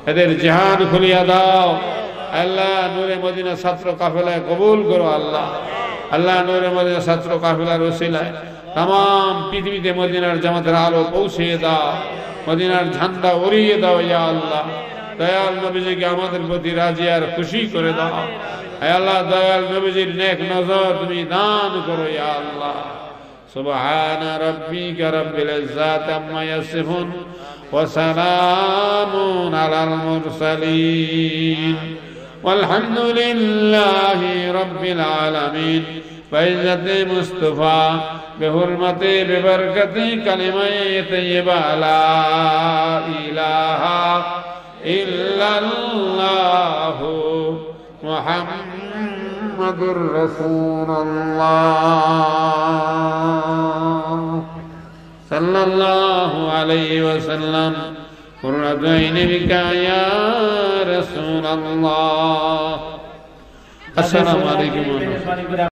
এদের জিহাদ খুলিয়া দাও আল্লাহ। নূরে মদিনা ছাত্র কাফেলায় কবুল করো আল্লাহ। আল্লাহ নূরে মদিনা ছাত্র কাফেলার ওসিলায় तमाम পৃথিবীতে মদিনার জামাতের আলো পৌঁছে দাও। মদিনার ঝান্ডা উড়িয়ে দাও ইয়া আল্লাহ। দয়াল নবীজিকে আমাদের প্রতি রাজি আর খুশি করে দাও হে আল্লাহ। দয়াল নবীজির নেক নজর তুমি দান করো ইয়া আল্লাহ। সুবহান রাব্বিকা রাব্বিল ইজ্জাতি আম্মা ইয়াসিফুন ওয়া সালামুন আলাল মুরসালিন ওয়ালহামদুলিল্লাহি রাব্বিল আলামিন। بعزة مصطفى بحرمة ببركة كلمة طيبة لا إله إلا الله محمد رسول الله صلى الله عليه وسلم قرة عين بك يا رسول الله. السلام عليكم ورحمة الله.